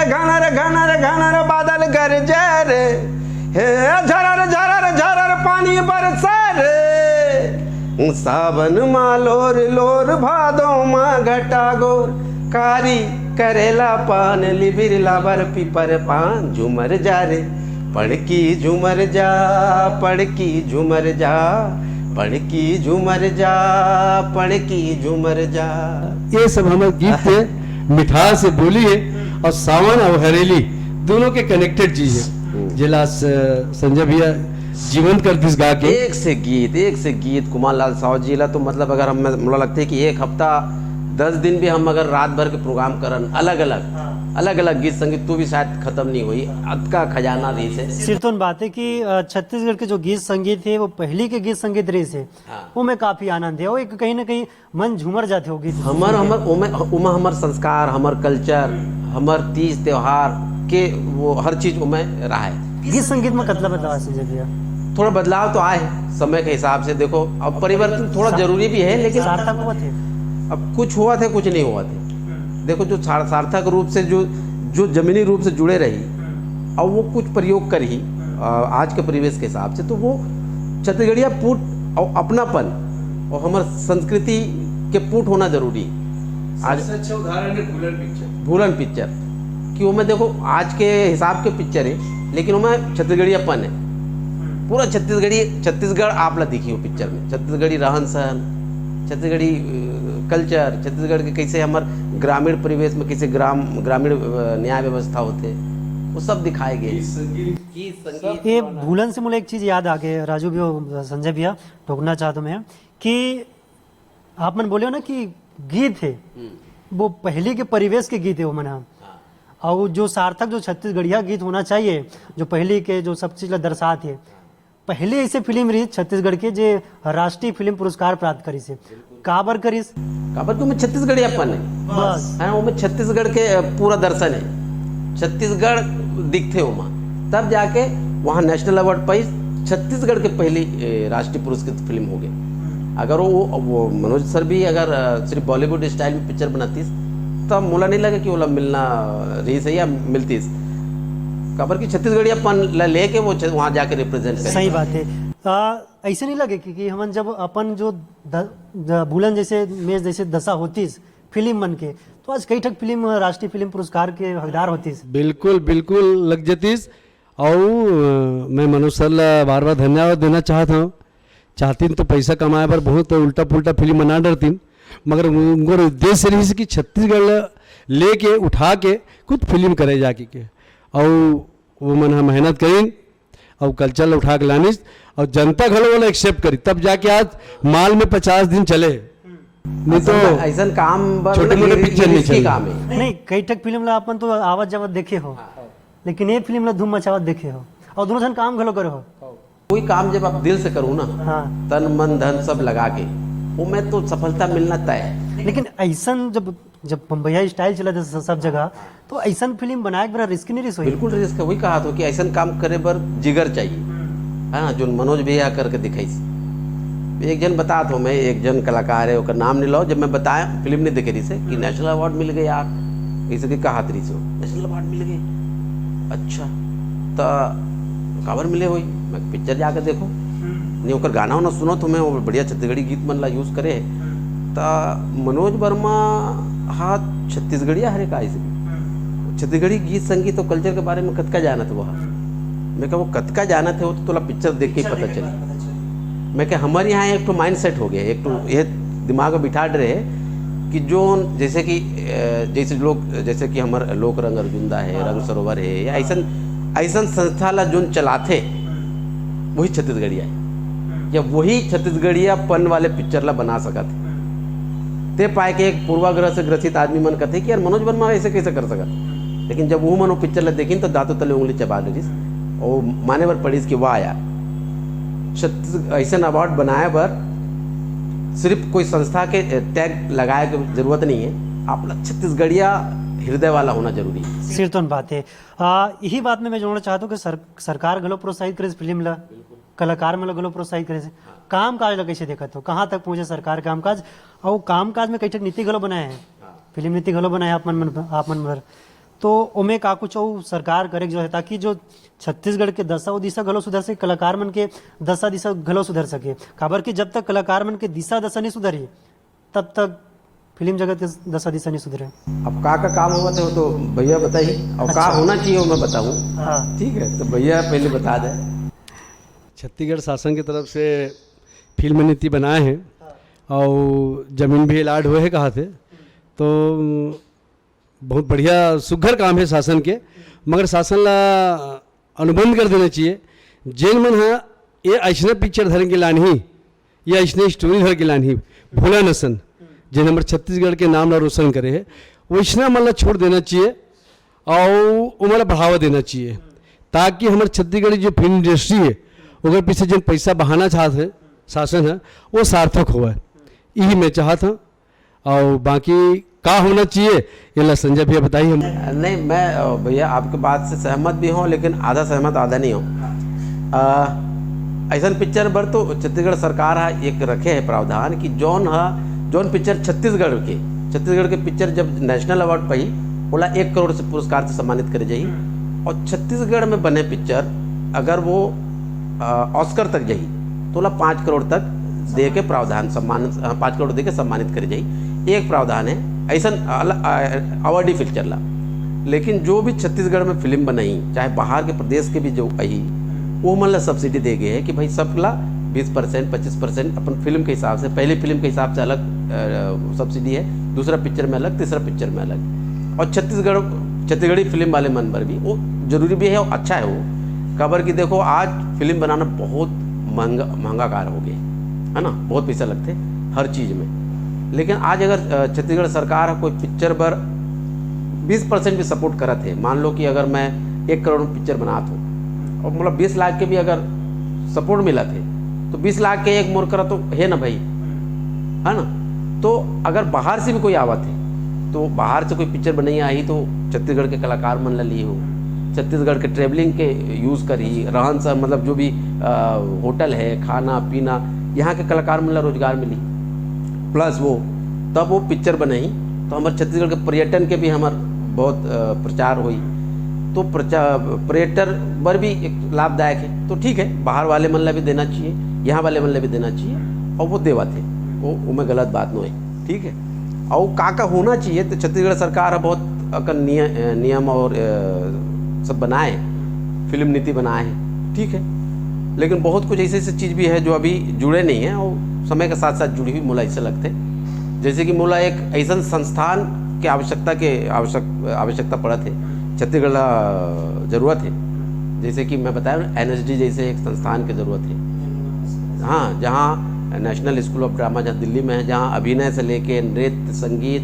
घनर घनर घनर बादल गरजे रे, हे झरर झरर झरर पानी बरसे रे, सावन माँ लोर लोर भादो माँ घटा गोर, कारी करेला पान लिबिर लाबर पीपर पान, झूमर जा रे पड़की झूमर जा, पड़की झूमर जा, पड़की झूमर जा, पड़की झूमर जा। ये सब हमारे गीत थे, मिठास से बोली है और सावन और हरेली दोनों के कनेक्टेड चीज है। जिला संजय भैया जीवंत कर दिस गा के एक से गीत कुमार लाल साहू जी ला, तो मतलब अगर हम मुझे लगता है कि एक हफ्ता 10 दिन भी हम अगर रात भर के प्रोग्राम करन अलग अलग गीत संगीत तो भी शायद खत्म नहीं हुई, अद का खजाना रही से। सिर्फ बात है कि छत्तीसगढ़ के जो गीत संगीत है वो पहली के गीत संगीत रही से, वो में काफी आनंद है, वो एक कहीं ना कहीं मन झूमर जाते हो गीत। हमार संस्कार, हमार कल्चर, हमार तीज त्योहार के वो हर चीज उमें रहा है। गीत संगीत में कतला बदलाव संजय भैया? थोड़ा बदलाव तो आए समय के हिसाब से, देखो अब परिवर्तन थोड़ा जरूरी भी है, लेकिन सार्थक हुआ थे। अब कुछ हुआ थे कुछ नहीं हुआ थे। देखो जो सार्थक रूप से जो जो ज़मीनी रूप से जुड़े रही और वो कुछ प्रयोग करी आज के परिवेश के हिसाब से, तो वो छत्तीसगढ़िया पुट और अपनापन और हमार संस्कृति के पुट होना जरूरी। आज सबसे अच्छा उदाहरण है भूलन पिक्चर कि वो में देखो आज के हिसाब के पिक्चर है, लेकिन वो में छत्तीसगढ़ियापन है, पूरा छत्तीसगढ़ आप ला दिखी हो पिक्चर में। छत्तीसगढ़ी रहन सहन, छत्तीसगढ़ी कल्चर, छत्तीसगढ़ के कैसे हमार ग्रामीण परिवेश में कैसे ग्रामीण न्याय व्यवस्था होते, वो सब दिखाए गए। संगीत ये भूलन से मुझे एक चीज़ याद आ गई राजू भी और संजय भैया, टोकना चाहता हूँ मैं कि आप मन बोले हो ना कि गीत है वो पहले के परिवेश के गीत है वो मना, और जो सार्थक जो छत्तीसगढ़िया गीत होना चाहिए जो पहले के जो सब चीज़ दर्शाते है। पहले ऐसे फिल्म रही छत्तीसगढ़ के जे राष्ट्रीय फिल्म पुरस्कार प्राप्त करी से काबर करीस काबर तो में छत्तीसगढ़ियापन है बस है, वो में छत्तीसगढ़ के पूरा दर्शन है, छत्तीसगढ़ दिखते हो वहाँ, तब जाके वहाँ नेशनल अवार्ड पाई। छत्तीसगढ़ के पहली राष्ट्रीय पुरस्कृत फिल्म हो गई। अगर वो मनोज सर भी अगर सिर्फ बॉलीवुड स्टाइल में पिक्चर बनातीस तब मोला नहीं लगे कि वो मिलना रही सही या मिलतीस, खबर की छत्तीसगढ़ियापन लेके वो वहाँ जाके रिप्रेजेंट करें। सही बात है। ऐसे नहीं लगे कि हम जब अपन जो भूलन जैसे में जैसे दशा होतीस फिल्म बन के, तो आज कई ठक फिल्म राष्ट्रीय फिल्म पुरस्कार के हकदार होतीस। बिल्कुल बिल्कुल लग जतीस। और मैं मनोज सर ला बार बार धन्यवाद देना चाहता हूँ। चाहतीन तो पैसा कमाए पर बहुत उल्टा पुल्टा फिल्म बना डरतीन, मगर उनका उद्देश्य रही कि छत्तीसगढ़ लेके उठा के कुछ फिल्म करे जाके के, और वो मन मेहनत करीन और कल्चर उठा के लानिस और जनता घलो वाला एक्सेप्ट करी, तब जाके आज माल में 50 दिन चले, नहीं तो ऐसा काम छोटे मोटे पिक्चर नहीं चले। काम है नहीं कई ठक फिल्म ला अपन तो आवत जावत देखे हो, लेकिन ये फिल्म ला धूम मचावत देखे हो और दोनों जन काम घलो करे हो। कोई काम जब आप दिल से करूँ ना, हाँ तन मन धन सब लगा के, वो में तो सफलता मिलना तय है। लेकिन ऐसा जब बम्बईया स्टाइल चला था सब जगह, तो ऐसा फिल्म बनाए बड़ा रिस्क नहीं रही। बिल्कुल रिस्क है, वही कहा था कि ऐसा काम करे बर जिगर चाहिए, है ना, जो मनोज भैया करके दिखाई। एक जन बता था मैं, एक जन कलाकार है, उसका नाम नहीं लो, जब मैं बताया फिल्म नहीं दिखे रही से कि नेशनल अवार्ड मिल गए यार, ऐसे की कहा रही से नेशनल अवार्ड मिल गए, अच्छा तो खबर मिले हुई, मैं पिक्चर जाकर देखो नहीं ओकर गाना वाना सुनो तो मैं वो बढ़िया छत्तीसगढ़ी गीत मन ला यूज़ करे, तो मनोज वर्मा हाँ छत्तीसगढ़िया हरे का ऐसे छत्तीसगढ़ी गीत संगीत और कल्चर के बारे में कतका जाना था वहाँ। मैं क्या वो कतका जाना थे वो तो थोड़ा पिक्चर देख के ही पता चली। मैं क्या हमारे यहाँ एक तो माइंड सेट हो गया, एक तो ये दिमाग में बिठा रहे कि जो जैसे कि लोग जैसे कि हमारे लोक रंग अर्जुंदा है, रंग सरोवर है, या ऐसा संस्था ला जो चलाते वही छत्तीसगढ़िया है, या वही छत्तीसगढ़ियापन वाले पिक्चर ला बना सका थे। ते पाए के एक पूर्वाग्रह से ग्रसित आदमी मन कहते कि यार मनोज वर्मा ऐसे कैसे कर सका, लेकिन जब वो मनो पिक्चर ला देखी तो दांतों तले उंगली चबा दीस और माने बर पड़ीस कि वाह यार ऐसा अवार्ड बनाए बर सिर्फ कोई संस्था के टैग लगाए की जरूरत नहीं है, आप छत्तीसगढ़िया हृदय वाला होना जरूरी है। सिर तो बात है। यही बात में मैं जोड़ना चाहता हूँ कि सरकार गलो प्रोत्साहित करे फिल्म ला, कलाकार में गलो प्रोत्साहित करे, काम काज ला कैसे देखा तो कहाँ तक पहुँचे सरकार काम काज, और काम काज में कई ठक नीति गलो बनाए हैं, फिल्म नीति गलो बनाए आप मन भर, तो उमें का कुछ सरकार करे जो है ताकि जो छत्तीसगढ़ के दशा दिशा गलो सुधर सके, कलाकार मन के दशा दिशा गलो सुधर सके। खबर कि जब तक कलाकार मन के दिशा दशा नहीं सुधरी तब तक फिल्म जगत के दशा दिशा नहीं सुधरे। अब का काम हुआ था वो तो भैया बताइए, और अच्छा। का होना चाहिए वो मैं बताऊँ। हाँ ठीक है, तो भैया पहले बता दें। छत्तीसगढ़ शासन की तरफ से फिल्म नीति बनाए हैं और जमीन भी अलाट हुए हैं कहा थे, तो बहुत बढ़िया सुघर काम है शासन के, मगर शासन ला अनुबंध कर देना चाहिए। जेन मन है ये ऐसा पिक्चर धर के लानी या ऐसा स्टोरी धर के लानी भोला नसन जिन हमारे छत्तीसगढ़ के नाम ला रोशन करे है, वैसना मन ला छोड़ देना चाहिए और उमला बढ़ावा देना चाहिए, ताकि हमारे छत्तीसगढ़ जो फिल्म इंडस्ट्री है अगर पीछे जिन पैसा बहाना चाहते शासन है वो सार्थक हुआ, यही मैं चाहता हूँ। और बाकी का होना चाहिए ये संजय भैया बताइए। नहीं मैं भैया आपके बात से सहमत भी हूँ, लेकिन आधा सहमत आधा नहीं हूँ। ऐसा पिक्चर बर तो छत्तीसगढ़ सरकार है एक रखे है प्रावधान कि जौन पिक्चर छत्तीसगढ़ के पिक्चर जब नेशनल अवार्ड पाई बोला 1 करोड़ से पुरस्कार से सम्मानित करे जाई। और छत्तीसगढ़ में बने पिक्चर अगर वो ऑस्कर तक जाई तो बोला 5 करोड़ तक दे के प्रावधान सम्मानित 5 करोड़ दे के सम्मानित करे जाई। एक प्रावधान है ऐसा अवार्डी पिक्चर ला। लेकिन जो भी छत्तीसगढ़ में फिल्म बनाई चाहे बाहर के प्रदेश के भी जो आई वो मतलब सब्सिडी दे गए है कि भाई सबला 20% 25% अपन फिल्म के हिसाब से, पहली फिल्म के हिसाब से अलग सब्सिडी है, दूसरा पिक्चर में अलग, तीसरा पिक्चर में अलग। और छत्तीसगढ़ी फिल्म वाले मन पर भी वो जरूरी भी है और अच्छा है वो। खबर की देखो आज फिल्म बनाना बहुत महंगा कार्य हो गया है ना, बहुत पैसा लगते हर चीज़ में। लेकिन आज अगर छत्तीसगढ़ सरकार कोई पिक्चर पर 20% भी सपोर्ट करत है, मान लो कि अगर मैं 1 करोड़ में पिक्चर बनात हूँ और मतलब 20 लाख के भी अगर सपोर्ट मिला थे तो 20 लाख के एक मोर करा तो है ना भाई, है ना। तो अगर बाहर से भी कोई आवत है तो बाहर से कोई पिक्चर बनाई आई तो छत्तीसगढ़ के कलाकार मन ला ली हो, छत्तीसगढ़ के ट्रेवलिंग के यूज़ करी, रहन सहन मतलब जो भी होटल है, खाना पीना, यहाँ के कलाकार मन ला रोजगार मिली, प्लस वो तब वो पिक्चर बनाई तो हमारे छत्तीसगढ़ के पर्यटन के भी हमार बहुत प्रचार हुई। तो पर्यटन पर भी एक लाभदायक है। तो ठीक है, बाहर वाले मन ला भी देना चाहिए, यहाँ वाले मन ला भी देना चाहिए और वो देवा थे, वो में गलत बात नहीं है, ठीक है। और का होना चाहिए तो छत्तीसगढ़ सरकार बहुत अकन नियम और सब बनाए, फिल्म नीति बनाए हैं, ठीक है। लेकिन बहुत कुछ ऐसे ऐसी चीज़ भी है जो अभी जुड़े नहीं हैं और समय के साथ साथ जुड़ी हुई मोला ऐसे लगते, जैसे कि मोला एक ऐसा संस्थान के आवश्यकता पड़ा थे, छत्तीसगढ़ ज़रूरत है। जैसे कि मैं बताया NSD जैसे एक संस्थान की ज़रूरत है, हाँ, जहाँ नेशनल स्कूल ऑफ ड्रामा जहाँ दिल्ली में है, जहाँ अभिनय से लेके नृत्य, संगीत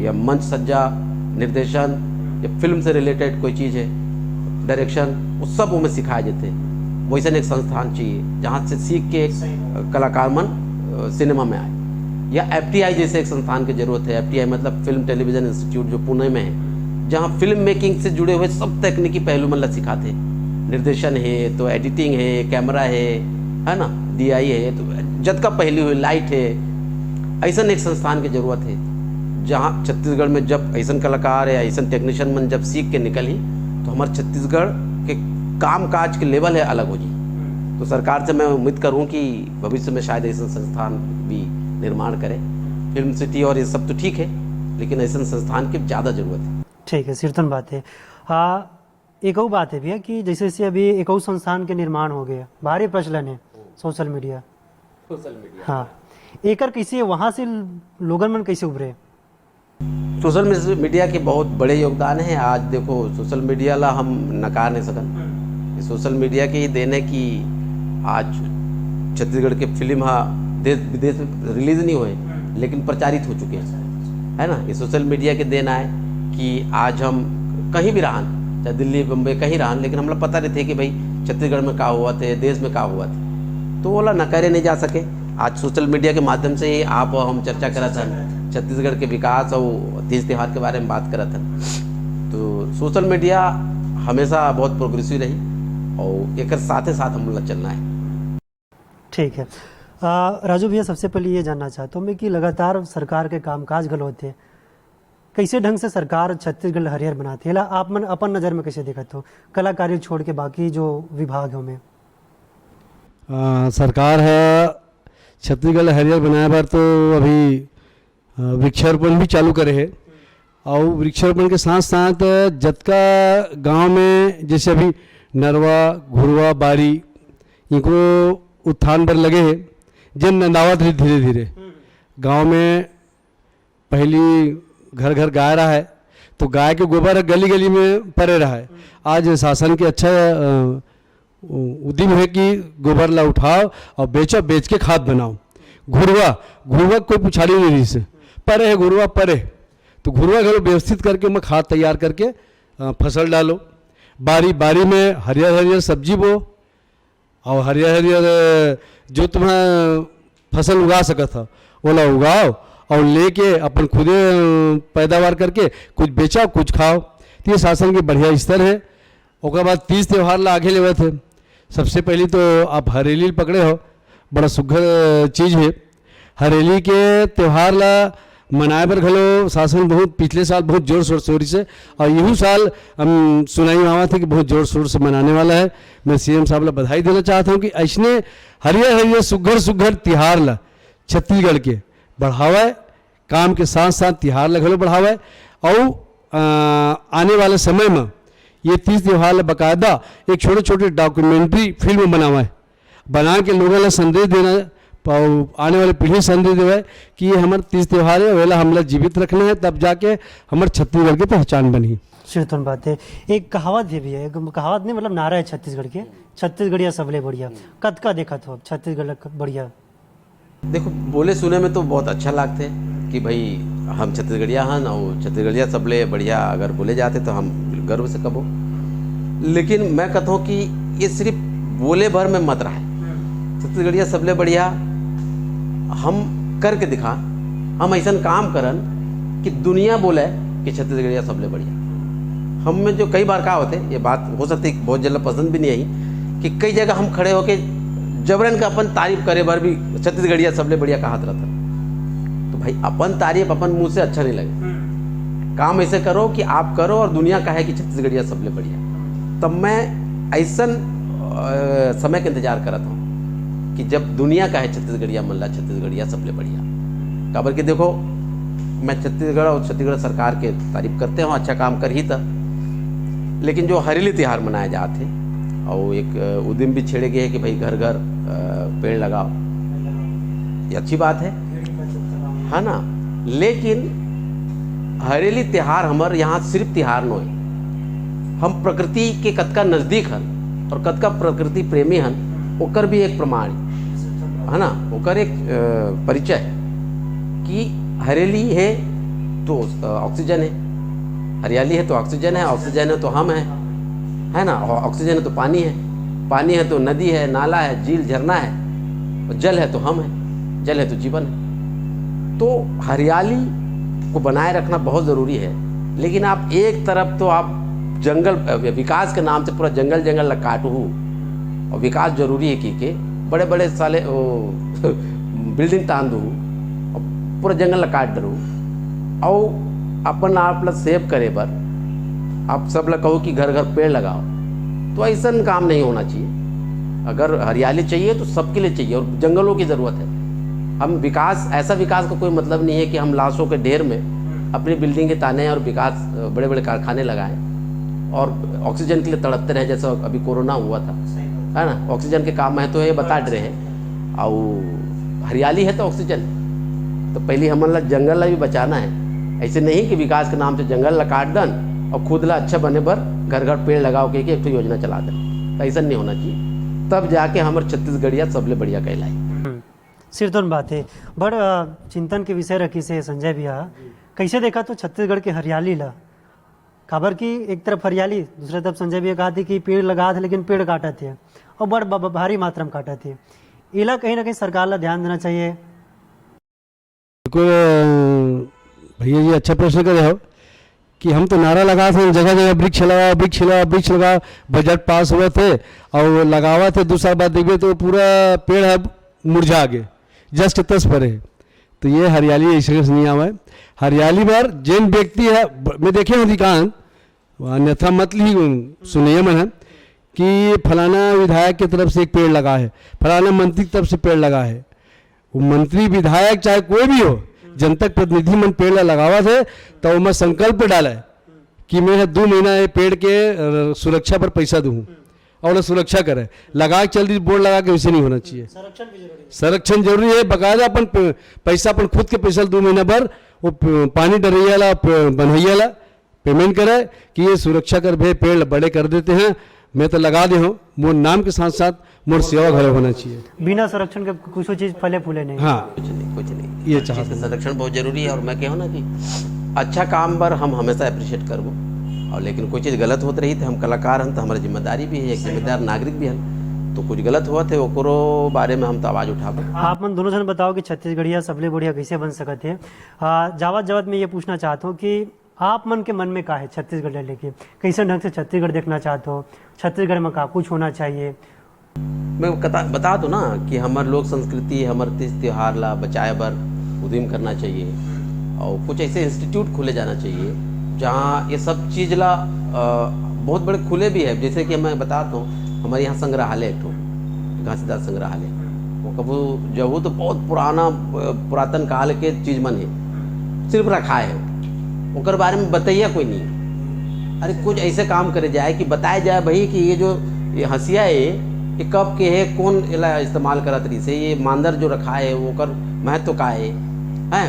या मंच सज्जा, निर्देशन या फिल्म से रिलेटेड कोई चीज़ है, डायरेक्शन, वो सब उनमें सिखाए जाते। वैसा एक संस्थान चाहिए जहाँ से सीख के कलाकार मन सिनेमा में आए। या FTI जैसे एक संस्थान की ज़रूरत है। FTI मतलब फिल्म टेलीविज़न इंस्टीट्यूट जो पुणे में है, जहाँ फिल्म मेकिंग से जुड़े हुए सब तकनीकी पहलू मतलब सिखाते, निर्देशन है तो एडिटिंग है, कैमरा है ना, DI है तो जद का पहलू है, लाइट है। ऐसा एक संस्थान की ज़रूरत है जहाँ छत्तीसगढ़ में जब ऐसा कलाकार या ऐसा टेक्नीशियन मन जब सीख के निकली तो हमारे छत्तीसगढ़ के काम काज के लेवल है अलग हो जी। तो सरकार से मैं उम्मीद करूँ कि भविष्य में शायद ऐसा संस्थान भी निर्माण करे। फिल्म सिटी और ये सब तो ठीक है, लेकिन ऐसे संस्थान की ज़्यादा ज़रूरत है। ठीक है, सिरतन बात है। एक और बात है भैया कि जैसे अभी एक और संस्थान के निर्माण हो गया, भारी प्रचलन है सोशल मीडिया। हाँ, एकर कैसे वहाँ से लोगन मन कैसे उभरे? सोशल मीडिया के बहुत बड़े योगदान है। आज देखो सोशल मीडिया ला हम नकार नहीं सकते, सोशल मीडिया के ही देने की आज छत्तीसगढ़ के फिल्म देश विदेश में रिलीज नहीं हुए लेकिन प्रचारित हो चुके हैं, है ना। ये सोशल मीडिया के देना है कि आज हम कहीं भी रहन, चाहे दिल्ली बम्बई कहीं रहन, लेकिन हम लोग पता नहीं थे कि भाई छत्तीसगढ़ में क्या हुआ थे, देश में क्या हुआ था, तो वो ला नकारे नहीं जा सके। आज सोशल मीडिया के माध्यम से ही आप और हम चर्चा करा था छत्तीसगढ़ के विकास और तीज त्यौहार के बारे में बात करा था। तो सोशल मीडिया हमेशा बहुत प्रोग्रेसिव रही और एक साथ हम लोग चलना है। ठीक है राजू भैया, सबसे पहले ये जानना चाहता हूँ मैं कि लगातार सरकार के कामकाज गल होते हैं, कैसे ढंग से सरकार छत्तीसगढ़ हरियर बनाती है, आप मन अपन नज़र में कैसे देखते हो कलाकारी छोड़ के बाकी जो विभाग है में? सरकार है छत्तीसगढ़ हरियर बनाए बार तो अभी वृक्षारोपण भी चालू करे है और वृक्षारोपण के साथ साथ जतका गांव में जैसे अभी नरवा घुरवा बारी इनको उत्थान पर लगे है, जन नंदावत है धीरे धीरे गांव में। पहली घर घर गाय रहा है तो गाय के गोबर गली गली में पड़े रहा है। आज शासन के अच्छा उद्यम है कि गोबर ला उठाओ और बेचो, बेच के खाद बनाओ। घुरवा कोई पुछाड़ी नहीं रही से परे है, घुरवा परे तो घुरवा घर व्यवस्थित करके उनमें खाद तैयार करके फसल डालो। बारी में हरियर हरियर सब्जी बो और हरियर हरियर जो तुम्हें फसल उगा सकत था वो ला उगाओ और लेके अपन खुदे पैदावार करके कुछ बेचाओ कुछ खाओ। तो ये शासन के बढ़िया स्तर है। उसके बाद तीज त्यौहार ला आगे लेवे थे। सबसे पहले तो आप हरेली पकड़े हो, बड़ा सुघर चीज़ है। हरेली के त्यौहार ला मनाए बर घलो शासन बहुत पिछले साल बहुत जोर शोर से, और यही साल हम सुनाई मावा थे कि बहुत जोर शोर से मनाने वाला है। मैं सीएम साहब ला बधाई देना चाहता हूँ कि ऐसने हरियर हरियर सुघर सुघर तिहार ला छत्तीसगढ़ के बढ़ावा है, काम के साथ साथ तिहार ला घलो बढ़ावा है। और आने वाले समय में ये 30 त्यौहार ला बाकायदा एक छोटे छोटे डॉक्यूमेंट्री फिल्म बनावा है, बना के लोगों ला संदेश देना है, आने वाले पीढ़ी संदेश देवे कि ये हमारे 30 त्यौहार है, वेला हमला जीवित रखना है, तब जाके हमारे छत्तीसगढ़ की पहचान बनी। सिरतुन बात है। एक कहावत भी है, एक कहावत नहीं मतलब नारा है छत्तीसगढ़ के, छत्तीसगढ़िया सबले बढ़िया। कद का देखा तो छत्तीसगढ़ बढ़िया? देखो, बोले सुने में तो बहुत अच्छा लगते है कि भाई हम छत्तीसगढ़िया हन और छत्तीसगढ़िया सबले बढ़िया अगर बोले जाते तो हम गर्व से कबो। लेकिन मैं कहता हूँ कि ये सिर्फ बोले भर में मत रहा, छत्तीसगढ़िया सबले बढ़िया हम करके दिखा, हम ऐसा काम करन कि दुनिया बोले कि छत्तीसगढ़िया सबले बढ़िया। हम में जो कई बार क्या होते, ये बात हो सकती है बहुत जल्द पसंद भी नहीं आई कि कई जगह हम खड़े होके जबरन का अपन तारीफ करे बार भी छत्तीसगढ़िया सबले बढ़िया कहत रहता। तो भाई अपन तारीफ अपन मुंह से अच्छा नहीं लगे, काम ऐसे करो कि आप करो और दुनिया कहे कि छत्तीसगढ़िया सबले बढ़िया। तब मैं ऐसा समय का इंतजार करता हूँ कि जब दुनिया कहे छत्तीसगढ़िया मल्ला छत्तीसगढ़िया सबले बढ़िया। काबर कि देखो, मैं छत्तीसगढ़ और छत्तीसगढ़ सरकार के तारीफ करते हूँ, अच्छा काम कर ही था। लेकिन जो हरेली त्यौहार मनाए जाते और एक उद्यम भी छेड़े गए हैं कि भाई घर घर पेड़ लगाओ, ये अच्छी बात है ना। लेकिन हरेली त्यौहार हमारे यहाँ सिर्फ त्यौहार न है, हम प्रकृति के कतका नज़दीक हन और कतका प्रकृति प्रेमी हन, ओकर भी एक प्रमाण है ना, ओकर एक परिचय है कि हरेली है तो ऑक्सीजन है, हरियाली है तो ऑक्सीजन है तो हम हैं, है ना। और ऑक्सीजन है तो पानी है तो नदी है, नाला है, झील झरना है, और जल है तो हम हैं, जल है तो जीवन है। तो हरियाली को बनाए रखना बहुत ज़रूरी है। लेकिन आप एक तरफ तो आप जंगल विकास के नाम से पूरा जंगल काटू, और विकास जरूरी है कि बड़े बड़े साले बिल्डिंग तान दूँ और पूरा जंगल काट डरू, और अपन आप ला सेव करे बर आप सब ला कहो कि घर घर पेड़ लगाओ, तो ऐसा काम नहीं होना चाहिए। अगर हरियाली चाहिए तो सबके लिए चाहिए, और जंगलों की ज़रूरत है। हम विकास, ऐसा विकास का कोई मतलब नहीं है कि हम लाशों के ढेर में अपनी बिल्डिंग के ताने और विकास बड़े बड़े कारखाने लगाएं और ऑक्सीजन के लिए तड़पते रहे, जैसा अभी कोरोना हुआ था, है ना। ऑक्सीजन के काम है तो ये बता रहे हैं, और हरियाली है तो ऑक्सीजन। तो पहले हमन ला जंगल ला भी बचाना है, ऐसे नहीं कि विकास के नाम से जंगल ला काट दन और खुद ला अच्छा बने पर घर घर पेड़ लगाओ के एक तो योजना चला दें। तो ऐसा नहीं होना चाहिए, तब जाके हमारे छत्तीसगढ़िया सबले बढ़िया कहलाई। सिरतुन बात है, बड़ चिंतन के विषय रखी से संजय भैया। कैसे देखा तो छत्तीसगढ़ के हरियाली ला, खबर की एक तरफ हरियाली, दूसरी तरफ संजय भैया कहा थी कि पेड़ लगा थे लेकिन पेड़ काटा थे और बड़ भारी मात्रा में काटा थे। इला कहीं ना कहीं सरकार ला ध्यान देना चाहिए। भैया जी अच्छा प्रश्न करे हो कि हम तो नारा लगा थे जगह जगह वृक्ष लगाओ, बजट पास हुए थे और लगावा थे, दूसरा बात देखिए तो पूरा पेड़ है मुरझा गए, जस के तस पर है। तो ये हरियाली ऐसे नहीं आवा है। हरियाली पर जैन व्यक्ति है, मैं देखे अधिकांश अन्यथा मत ली सुनिए मन है कि फलाना विधायक की तरफ से एक पेड़ लगा है, फलाना मंत्री की तरफ से पेड़ लगा है। वो मंत्री विधायक चाहे कोई भी हो, जनता प्रतिनिधि मन पेड़ लगावा थे तो मैं संकल्प डाला है कि मैं 2 महीना ये पेड़ के सुरक्षा पर पैसा दूँ और सुरक्षा करे, लगा के चल दी बोर्ड लगा के वैसे नहीं होना चाहिए। संरक्षण जरूरी है, बकायदा अपन पैसा अपन खुद के पैसा 2 महीना भर वो पानी डरैया ला बनैया ला पेमेंट करे कि ये सुरक्षा कर भे पेड़ बड़े कर देते हैं। मैं तो लगा दे हूँ, मोर नाम के साथ साथ मोर सेवा घर होना चाहिए। बिना संरक्षण के कुछ चीज फले फूले नहीं। हाँ, कुछ नहीं ये चाहते हैं। संरक्षण बहुत जरूरी है। और मैं कहूँ ना कि अच्छा काम पर हम हमेशा अप्रिशिएट करबो, और लेकिन कोई चीज़ गलत होती रही तो हम कलाकार हैं तो हमारी जिम्मेदारी भी है, एक जिम्मेदार नागरिक भी हैं। तो कुछ गलत हुआ थे ओकरो बारे में हम तो आवाज़ उठाबो। आप मन दोनों जन बताओ कि छत्तीसगढ़िया सबले बढ़िया कैसे बन सकते हैं। जावत मैं ये पूछना चाहता हूँ कि आप मन के मन में का है छत्तीसगढ़ ले लेके, कैसे ढंग से छत्तीसगढ़ देखना चाहते हो, छत्तीसगढ़ में का कुछ होना चाहिए? मैं बता दूँ ना कि हमारे लोक संस्कृति, हमारे तीज त्यौहार ला बचाए बर उद्यम करना चाहिए, और कुछ ऐसे इंस्टीट्यूट खुले जाना चाहिए जहाँ ये सब चीज़ ला बहुत बड़े खुले भी है। जैसे कि मैं बताता हूँ, हमारे यहाँ संग्रहालय एक ठो घासीदास संग्रहालय, वो कबू जब वो तो बहुत पुरातन काल के चीज मन है, सिर्फ रखा है, उनके बारे में बताइए कोई नहीं। अरे कुछ ऐसे काम करे जाए कि बताया जाए भाई कि ये हंसिया है ये कब के है, कौन इला इस्तेमाल करत रही से, ये मांदर जो रखा है वो कर महत्व का है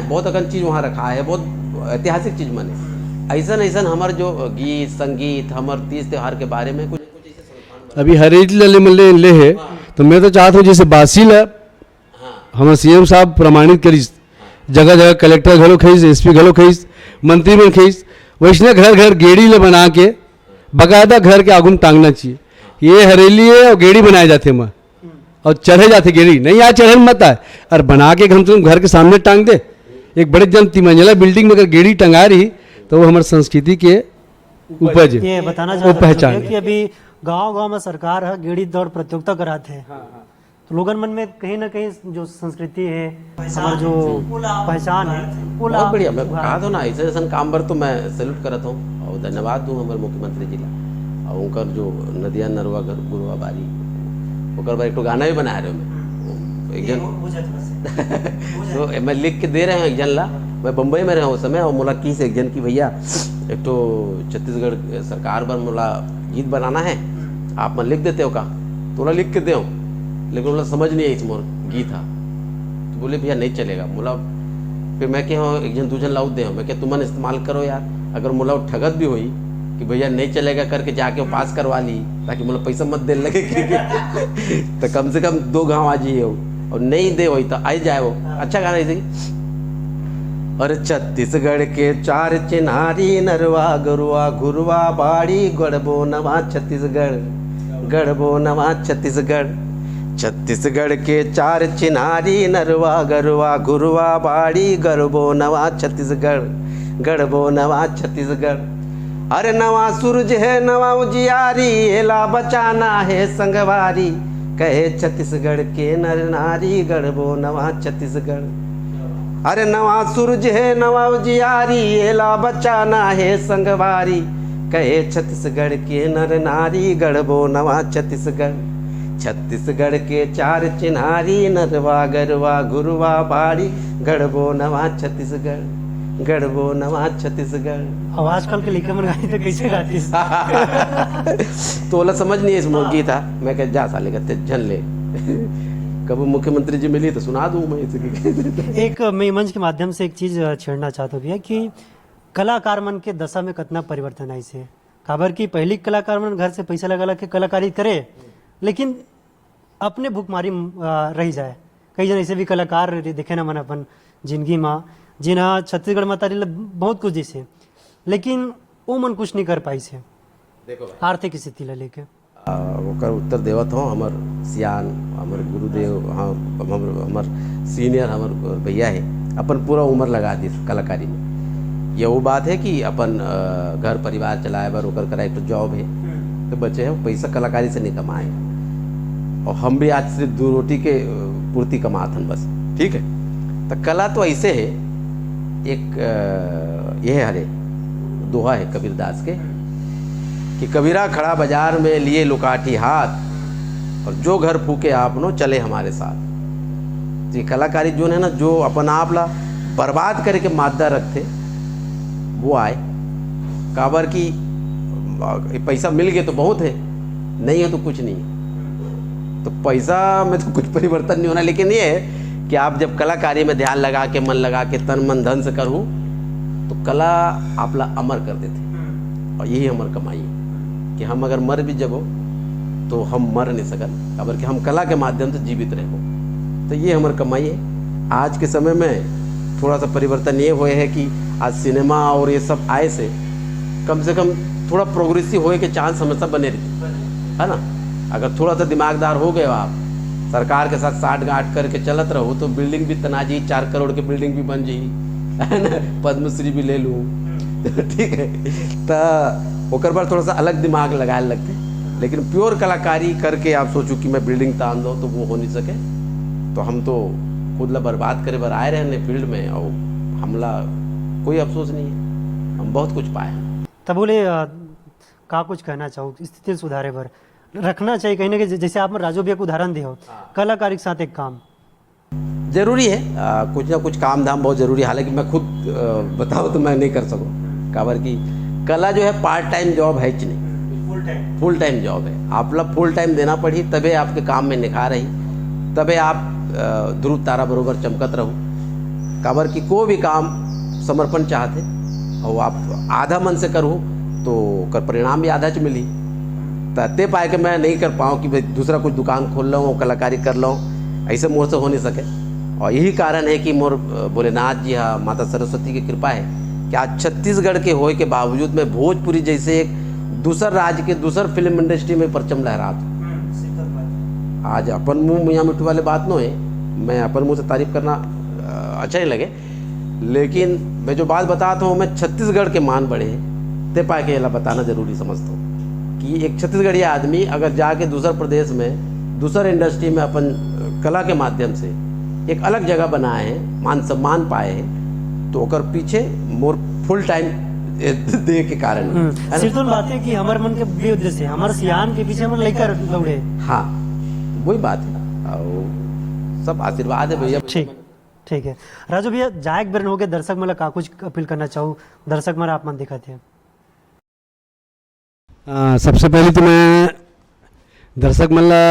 बहुत अगन चीज़ वहाँ रखा है, बहुत ऐतिहासिक चीज़ मन है। ऐसा हमार जो गीत संगीत हमार तीज त्योहार के बारे में कुछ अभी हरेक लले मल्ले ले है, तो मैं तो चाहता हूँ जैसे बासी ला हमारे सीएम साहब प्रमाणित करीस, जगह जगह कलेक्टर घरों खींच, एसपी घरों खींच, मंत्री में खींच, वैष्णव घर घर गेड़ी ले बना के बकायदा घर के आगुन टांगना चाहिए। ये हरेली है और गेड़ी बनाए जाते माँ और चढ़े जाते गेड़ी नहीं, यहाँ चढ़े मत आए और बना के हम तुम घर के सामने टांग दे। एक बड़े जन तिमंजिला बिल्डिंग में अगर गेड़ी टंगा रही तो वो हमारे संस्कृति के उपज है, ये बताना वो चाहते पहचान हैं कि अभी गांव-गांव में सरकार है गेड़ी दौड़ प्रतियोगिता कराते हैं, तो लोगन मन में कहीं ना कहीं जो संस्कृति है हमारा जो पहचान है वो बहुत बढ़िया। मैं कहा था ना ऐसे ऐसा काम पर तो मैं सैल्यूट करता हूँ और धन्यवाद दूँ हमारे मुख्यमंत्री जी ला। और उनका जो नदिया नरवा गुरुआ बारी ओकर बार एक तो गाना भी बना रहे हो एक जन तो मैं लिख के दे रहे हैं एक जन ला। मैं बम्बई में रहा उस समय और मोला की से एक जन की भैया एक तो छत्तीसगढ़ सरकार पर मोला गीत बनाना है, आप मैं लिख देते हो का, तो लिख के दे, लेकिन बोला समझ नहीं आई इस मोर गीत था, तो बोले भैया नहीं चलेगा। मोला फिर मैं क्या एक जन दूजन लाऊ दे, मैं क्या तुमन इस्तेमाल करो यार, अगर मोला ठगत भी हुई कि भैया नहीं चलेगा करके जाके वो पास करवा ली ताकि मोला पैसा मत दे लगे तो कम से कम 2 गाँव आ जाइए और नहीं दे वही तो आई जाए वो अच्छा गाना ऐसे। और छत्तीसगढ़ के 4 चिन्हारी नरवा गरुआ घुरवा बाड़ी गढ़बो नवा छत्तीसगढ़, गढ़बो नवा छत्तीसगढ़। छत्तीसगढ़ के 4 चिन्हारी नरवा गरुआ घुरवा बाड़ी गढ़बो नवा छत्तीसगढ़, गढ़बो नवा छत्तीसगढ़। अरे नवा सूरज है नवा उजियारी, एला बचाना है संगवारी, कहे छत्तीसगढ़ के नर नारी गढ़बो नवा छत्तीसगढ़। अरे नवा सूरज है नवा उजियारी, एला बचाना है संगवारी, कहे छत्तीसगढ़ के नर नारी गढ़बो नवा छत्तीसगढ़। छत्तीसगढ़ के 4 चिन्हारी नरवा गरवा घुरवा बाड़ी गढ़बो नवा छत्तीसगढ़, गढ़बो नवा छत्तीसगढ़। अब आजकल के लिखे मन गाई तो कैसे गाती तो बोला समझ नहीं इस गीत था, मैं कह जा साले का झन ले कब मुख्यमंत्री जी मिली तो सुना दूं मैं इसे। एक मैं मंच के माध्यम से एक चीज छेड़ना चाहता हूँ भैया कि कलाकार मन के दशा में कितना परिवर्तन आई से, खबर की पहली कलाकार मन घर से पैसा लगा के कलाकारी करे लेकिन अपने भूखमारी रह जाए। कई जन ऐसे भी कलाकार देखे ना मन अपन जिंदगी में जिन्हा छत्तीसगढ़ में तारी बहुत कुछ जैसे, लेकिन वो मन कुछ नहीं कर पाई से देखो आर्थिक स्थिति ला लेके ओकर उत्तर देवत हो हमर सियान हमर गुरुदेव हाँ हमर सीनियर हमर भैया है अपन पूरा उम्र लगा दी कलाकारी में। ये वो बात है कि अपन घर परिवार चलाए बर ओकर करा एक तो जॉब है तो बचे हैं पैसा कलाकारी से नहीं कमाए और हम भी आज सिर्फ 2 रोटी के पूर्ति कमात हन बस, ठीक है। तो कला तो ऐसे है एक यह हरे दोहा है कबीरदास के कि कबीरा खड़ा बाजार में लिए लुकाठी हाथ और जो घर फूके आपनो चले हमारे साथ। ये कलाकारी जो है ना जो अपन आप ला बर्बाद करके मादा रखते वो आए काबर की पैसा मिल गया तो बहुत है, नहीं है तो कुछ नहीं है। तो पैसा में तो कुछ परिवर्तन नहीं होना, लेकिन ये है कि आप जब कलाकारी में ध्यान लगा के मन लगा के तन मन धन से करूँ तो कला आप ला अमर कर देते और यही अमर कमाई है कि हम अगर मर भी जबो तो हम मर नहीं सकल खबर कि हम कला के माध्यम से जीवित रहो। तो ये हमारी कमाई है। आज के समय में थोड़ा सा परिवर्तन ये हुए है कि आज सिनेमा और ये सब आए से कम थोड़ा प्रोग्रेसिव होए के चांस हमेशा बने रहते है ना। अगर थोड़ा सा दिमागदार हो गए आप सरकार के साथ साठ गांठ करके चलत रहो तो बिल्डिंग भी तना जी 4 करोड़ की बिल्डिंग भी बन जी है ना, पद्मश्री भी ले लूँ ठीक है। तो ओकर बार थोड़ा सा अलग दिमाग लगाए लगते, लेकिन प्योर कलाकारी करके आप सोचो कि मैं बिल्डिंग तान दो तो वो हो नहीं सके। तो हम तो खुद ला बर्बाद करे बर आए रहे फील्ड में और हमला कोई अफसोस नहीं है, हम बहुत कुछ पाए। तब बोले का कुछ कहना चाहो स्थिति सुधारे पर रखना चाहिए कहीं ना कहीं, जैसे आप राजू भैया को उदाहरण दे हो, कलाकारी के साथ एक काम जरूरी है, कुछ ना कुछ काम धाम बहुत ज़रूरी है। हालांकि मैं खुद बताऊँ तो मैं नहीं कर सकूँ, काबर की कला जो है पार्ट टाइम जॉब है कि नहीं, फुल टाइम जॉब है। आपला फुल टाइम देना पड़ी तबे आपके काम में निखार रही, तबे आप ध्रुव तारा बरोबर चमकत रहो। काबर की कोई भी काम समर्पण चाहते और आप आधा मन से करो तो कर परिणाम भी आधा च मिली। ते पाए कि मैं नहीं कर पाऊँ कि भाई दूसरा कुछ दुकान खोल लूँ कलाकारी कर लूँ, ऐसे मोर से हो नहीं सके। और यही कारण है कि मोर भोलेनाथ जी हाँ माता सरस्वती की कृपा है कि आज छत्तीसगढ़ के होए के बावजूद में भोजपुरी जैसे एक दूसर राज्य के दूसर फिल्म इंडस्ट्री में परचम लहरा था। आज अपन मुँह मियाँ मिट्टू वाले बात न है, मैं अपन मुँह से तारीफ करना अच्छा नहीं लगे, लेकिन मैं जो बात बताता हूँ मैं छत्तीसगढ़ के मान बढ़े ते पाए के बताना जरूरी समझता हूँ कि एक छत्तीसगढ़ी आदमी अगर जाके दूसर प्रदेश में दूसर इंडस्ट्री में अपन कला के माध्यम से एक अलग जगह बनाए हैं, मान सम्मान पाए हैं, तो ओकर पीछे मोर फुल टाइम दे के कारण सिर्फ तो बात है कि हमारे मन के भी उद्देश्य है, हमारे सियान के पीछे हम लेकर दौड़े। हाँ वही बात है और सब आशीर्वाद है भैया। ठीक है राजू भैया, जायक बेरन हो गए दर्शक मला का कुछ अपील करना चाहूँ, दर्शक मारा आप मन दिखाते हैं। सबसे पहले तो मैं दर्शक मला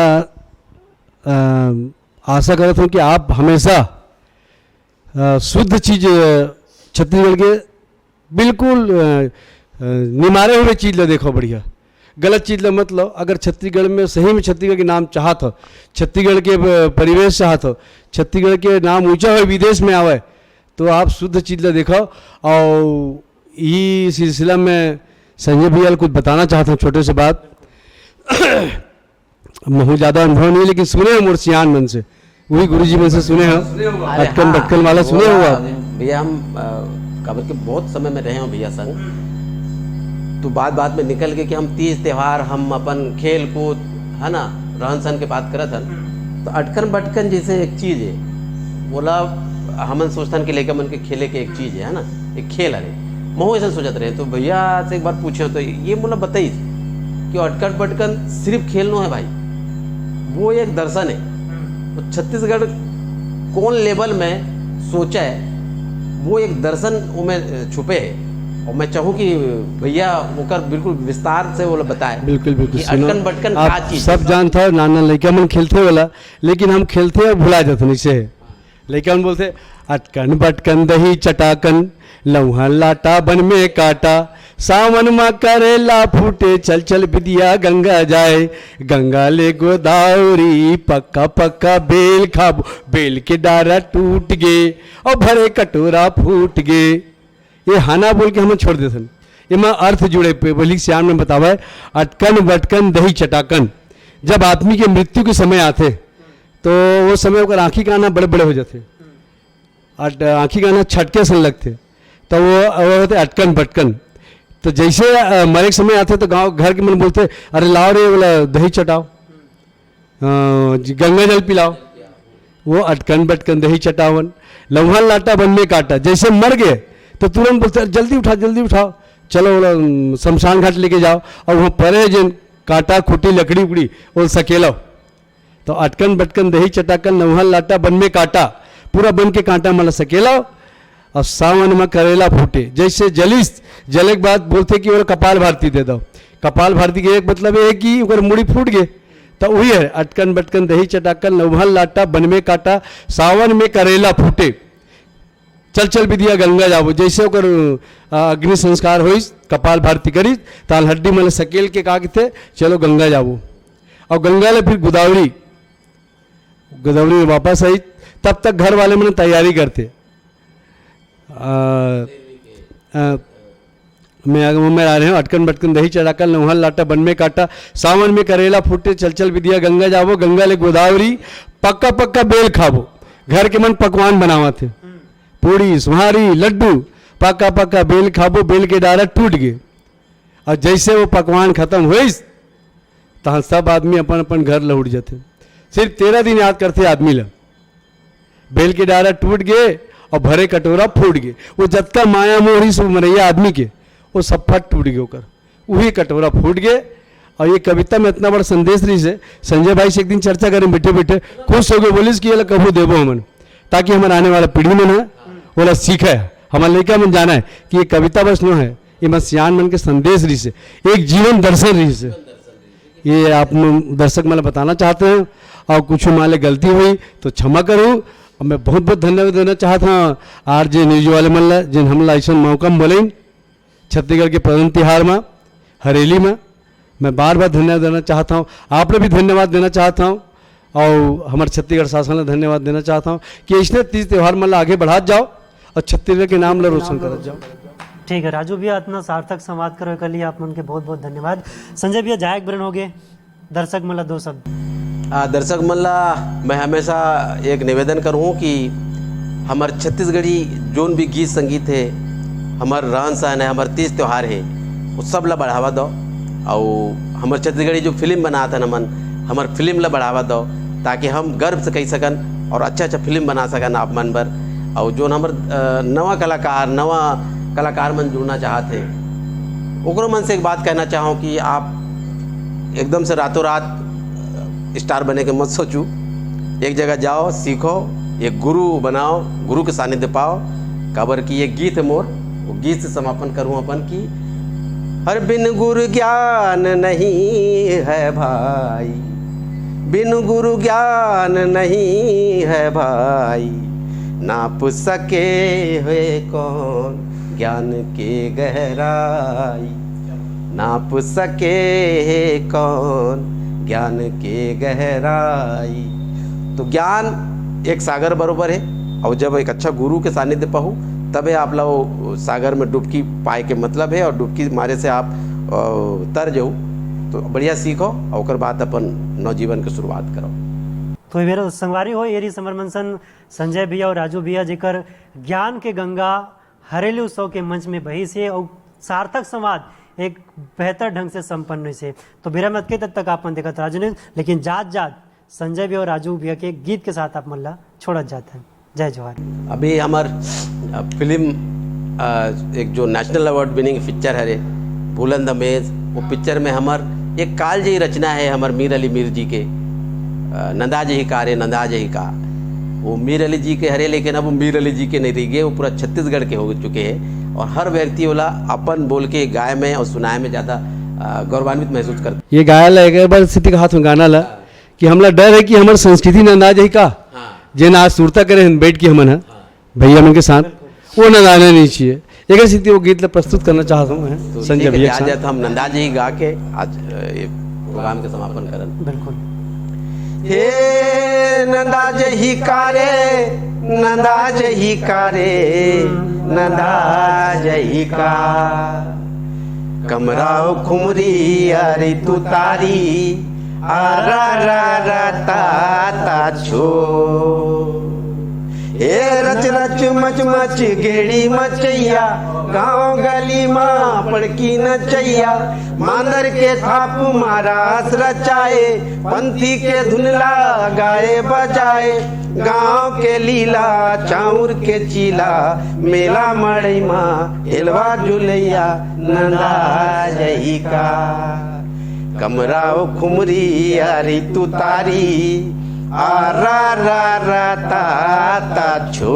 आशा करता हूँ कि आप हमेशा शुद्ध चीज़ छत्तीसगढ़ के बिल्कुल निमारे हुए चीज़ ला देखो, बढ़िया गलत चीज़ ला मत लो। अगर छत्तीसगढ़ में सही में छत्तीसगढ़ के नाम चाहत हो, छत्तीसगढ़ के परिवेश चाहत हो, छत्तीसगढ़ के नाम ऊंचा हो विदेश में आवे, तो आप शुद्ध चीज़ ला देखो। और ये सिलसिला में संजय भैया कुछ बताना चाहता हूँ, छोटे से बात महू ज़्यादा अनुभव नहीं, लेकिन सुने हो मोर सियान मन से, वही गुरुजी मन से सुने हो, अटकन बटकन वाला सुने हो भैया। हम काबर के बहुत समय में रहे हो भैया संग, तो बात बात में निकल के कि हम तीज त्यौहार हम अपन खेल कूद है ना रहन सहन के बात करत हन, तो अटकन बटकन जैसे एक चीज़ है बोला हमन सोचतन के लेकर मन के खेले के एक चीज़ है ना, एक खेल है महू ऐसा सोचत रहे। तो भैया से एक बार पूछे तो ये बोला बताइए कि अटकन बटकन सिर्फ खेलना है भाई, वो एक दर्शन है। तो छत्तीसगढ़ कौन लेवल में सोचा है वो एक दर्शन उनमें छुपे है, और मैं चाहूँ कि भैया ओकर बिल्कुल विस्तार से वो बताए। बिल्कुल बिल्कुल अटकन बटकन का चीज सब जानता है, नाना लड़का मन खेलते वाला, लेकिन हम खेलते और भुला जाते नीचे। लड़का मन बोलते अटकन बटकन दही चटाकन लौहा लाटा बन में काटा, सावन मा करेला फूटे चल चल बिदिया गंगा जाए, गंगा ले गोदावरी पक्का पक्का बेल खाबो, बेल के डारा टूट गे और भरे कटोरा फूट गे। ये हाना बोल के हम छोड़ देते, ये मैं अर्थ जुड़े पे बोली श्याम ने बतावा है। अटकन बटकन दही चटाकन, जब आदमी के मृत्यु के समय आते तो वो समय अगर आँखी का आना बड़े बड़े हो जाते, आँखी का आना छटके सन लगते, तो वो होते अटकन बटकन। तो जैसे मरे के समय आते तो गांव घर के मन बोलते अरे लाओ रे बोला दही चटाओ, गंगा जल पिलाओ, वो अटकन बटकन दही चटावन। लौहा लाटा बन में काटा, जैसे मर गए तो तुरंत बोलते जल्दी उठाओ चलो बोला शमशान घाट लेके जाओ, और वहाँ परे जिन काटा खुटी लकड़ी उकड़ी वो सकेलो। तो अटकन बटकन दही चटाकन लौहा लाटा बन में काटा, पूरा बन के कांटा मला सकेला, और सावन में करेला फूटे। जैसे जलिस जले के बाद बोलते कि वो कपाल भारती दे दो, कपाल भारती के एक मतलब है कि वो मुड़ी फूट गए, तो वही है अटकन बटकन दही चटाकन लौहा लाटा बन में काटा, सावन में करेला फूटे चल चल विदिया गंगा जाबो। जैसे ओकर अग्नि संस्कार होई कपाल भारती करी ताल हड्डी मतलब सकेल के का थे चलो गंगा जाबो, और गंगा ले फिर गोदावरी में वापस आई। तब तक घर वाले मैंने तैयारी करते, मैं आ रहे हूँ अटकन बटकन दही चढ़ाकर लौहा लाटा बन में काटा, सावन में करेला फूटे चल चल विदिया गंगा जाबो, गंगा ले गोदावरी पक्का पक्का बेल खाबो। घर के मन पकवान बनावा थे, पूड़ी सुहारी लड्डू पक्का पक्का बेल खाबो, बेल के डारा टूट गए। और जैसे वो पकवान खत्म हुई तो सब आदमी अपन अपन घर लौट जाते। सिर्फ 13 दिन याद करते आदमी ला, बेल के डारा टूट गए और भरे कटोरा फूट गए। वो जतका माया मोहरी सो मरैया आदमी के वो सब फट टूट गए होकर वही कटोरा फूट गए। और ये कविता में इतना बड़ा संदेश रही से संजय भाई से एक दिन चर्चा करें बैठे बैठे खुश हो गए, बोलिस कि ये कबू देवो हमन, ताकि हमारे आने वाला पीढ़ी में ना बोला सीखे हमारे लड़का मन जाना है कि ये कविता बस नो है, ये मसियान मन के संदेश रही से एक जीवन दर्शन रही से। ये आप दर्शक मतलब बताना चाहते हैं और कुछ हमारे गलती हुई तो क्षमा करूँ। और मैं बहुत बहुत धन्यवाद देना चाहता हूँ RJ न्यूज वाले मन जिन हमला ऐसा मौका बोले छत्तीसगढ़ के प्रधान तिहार में हरेली में। मैं बार बार धन्यवाद देना चाहता हूँ, आपने भी धन्यवाद देना चाहता हूँ और हमारे छत्तीसगढ़ शासन ने धन्यवाद देना चाहता हूँ कि इसने तीज त्यौहार मतलब आगे बढ़ा जाओ और छत्तीसगढ़ के नाम ला रोशन कर जाओ। ठीक है राजू भैया, इतना सार्थक संवाद करो के लिए आप मन के बहुत बहुत धन्यवाद। संजय भैया जायक ब्रेन हो गए, दर्शक मतलब 2 शब्द। दर्शक मल्ला मैं हमेशा एक निवेदन करूँ कि हमारे छत्तीसगढ़ी जोन भी गीत संगीत है, हमार रहन सहन है, हमारे तीज त्यौहार है, वो सब ला बढ़ावा दो। और हमारे छत्तीसगढ़ी जो फिल्म बनाता है नमन, हमारे फिल्म ला बढ़ावा दो ताकि हम गर्व से कही सकन और अच्छा फिल्म बना सकन आप मन पर। और जो हमारे नवा कलाकार मन जुड़ना चाहते ओकरो मन से एक बात कहना चाहूँ कि आप एकदम से रातों रात स्टार बने के मत सोचो, एक जगह जाओ, सीखो, एक गुरु बनाओ, गुरु के सानिध्य पाओ। काबर की ये गीत है मोर, वो गीत से समापन करूँ अपन की हर बिन गुरु ज्ञान नहीं है भाई, बिन गुरु ज्ञान नहीं है भाई, नाप सके हुए कौन ज्ञान के गहराई, नाप सके है कौन ज्ञान के गहराई। तो ज्ञान एक सागर बरोबर है और जब एक अच्छा गुरु के सानिध्य पाहू तबे आप लोग सागर में डुबकी पाए के मतलब है और डुबकी मारे से आप तर जाऊ। तो बढ़िया सीखो और बाद अपन नवजीवन की शुरुआत करो। तो मेरा संगवारी हो एरी समर मंसन संजय भैया और राजू भैया जेकर ज्ञान के गंगा हरेली उत्सव के मंच में बही से और सार्थक संवाद एक बेहतर ढंग से संपन्न से। तो मेरा मत के तक आप देखा था राजू ने, लेकिन जात जात संजय भैया और राजू भैया के गीत के साथ आप मल्ला छोड़ा जाता है। जय जोहार। अभी हमार फिल्म एक जो नेशनल अवार्ड विनिंग पिक्चर है बुलंद अमेज, वो पिक्चर में हमार एक काल जी रचना है हमार मीर अली मीर जी के नंदाज ही का रे नंदाज ही का। वो मीर अली जी के हरे, लेकिन अब वो मीर अली जी के नहीं रह गए, वो पूरा छत्तीसगढ़ के हो चुके हैं और हर व्यक्ति वाला अपन बोल के गाय में और सुनाए में ज़्यादा गौरवान्वित महसूस करता। ये गाया ला एक बार स्थिति का हाथ में गाना ला कि हमला डर है कि हमारी संस्कृति न अंदाज है का जे ना आज सुरता करे बैठ के हमन भैया मन के साथ वो नदाना नहीं चाहिए। एक स्थिति वो गीत प्रस्तुत करना चाहता हूँ मैं तो संजय भैया के साथ। हम नंदाज ही गा के आज ये प्रोग्राम के समापन करन। बिल्कुल। हे नंदाज ही कारे, नंदाज ही कारे, नंदाज ही का कमराओ खुमरी अरे तू तारी आरा रा रा ता ता छो। ए रच रच मच मच गेड़ी मचैया गाँव गली माँ पड़की नचैया मांदर के थाप महाराज रचाए पंथी के धुनला गाए बजाए गाँव के लीला चाउर के चीला मेला मड़ई माँ हेलवा जुलैया नंदाज ही का कमराओ खुमरी अरे तू तारी आ रा रा रा ता ता छो।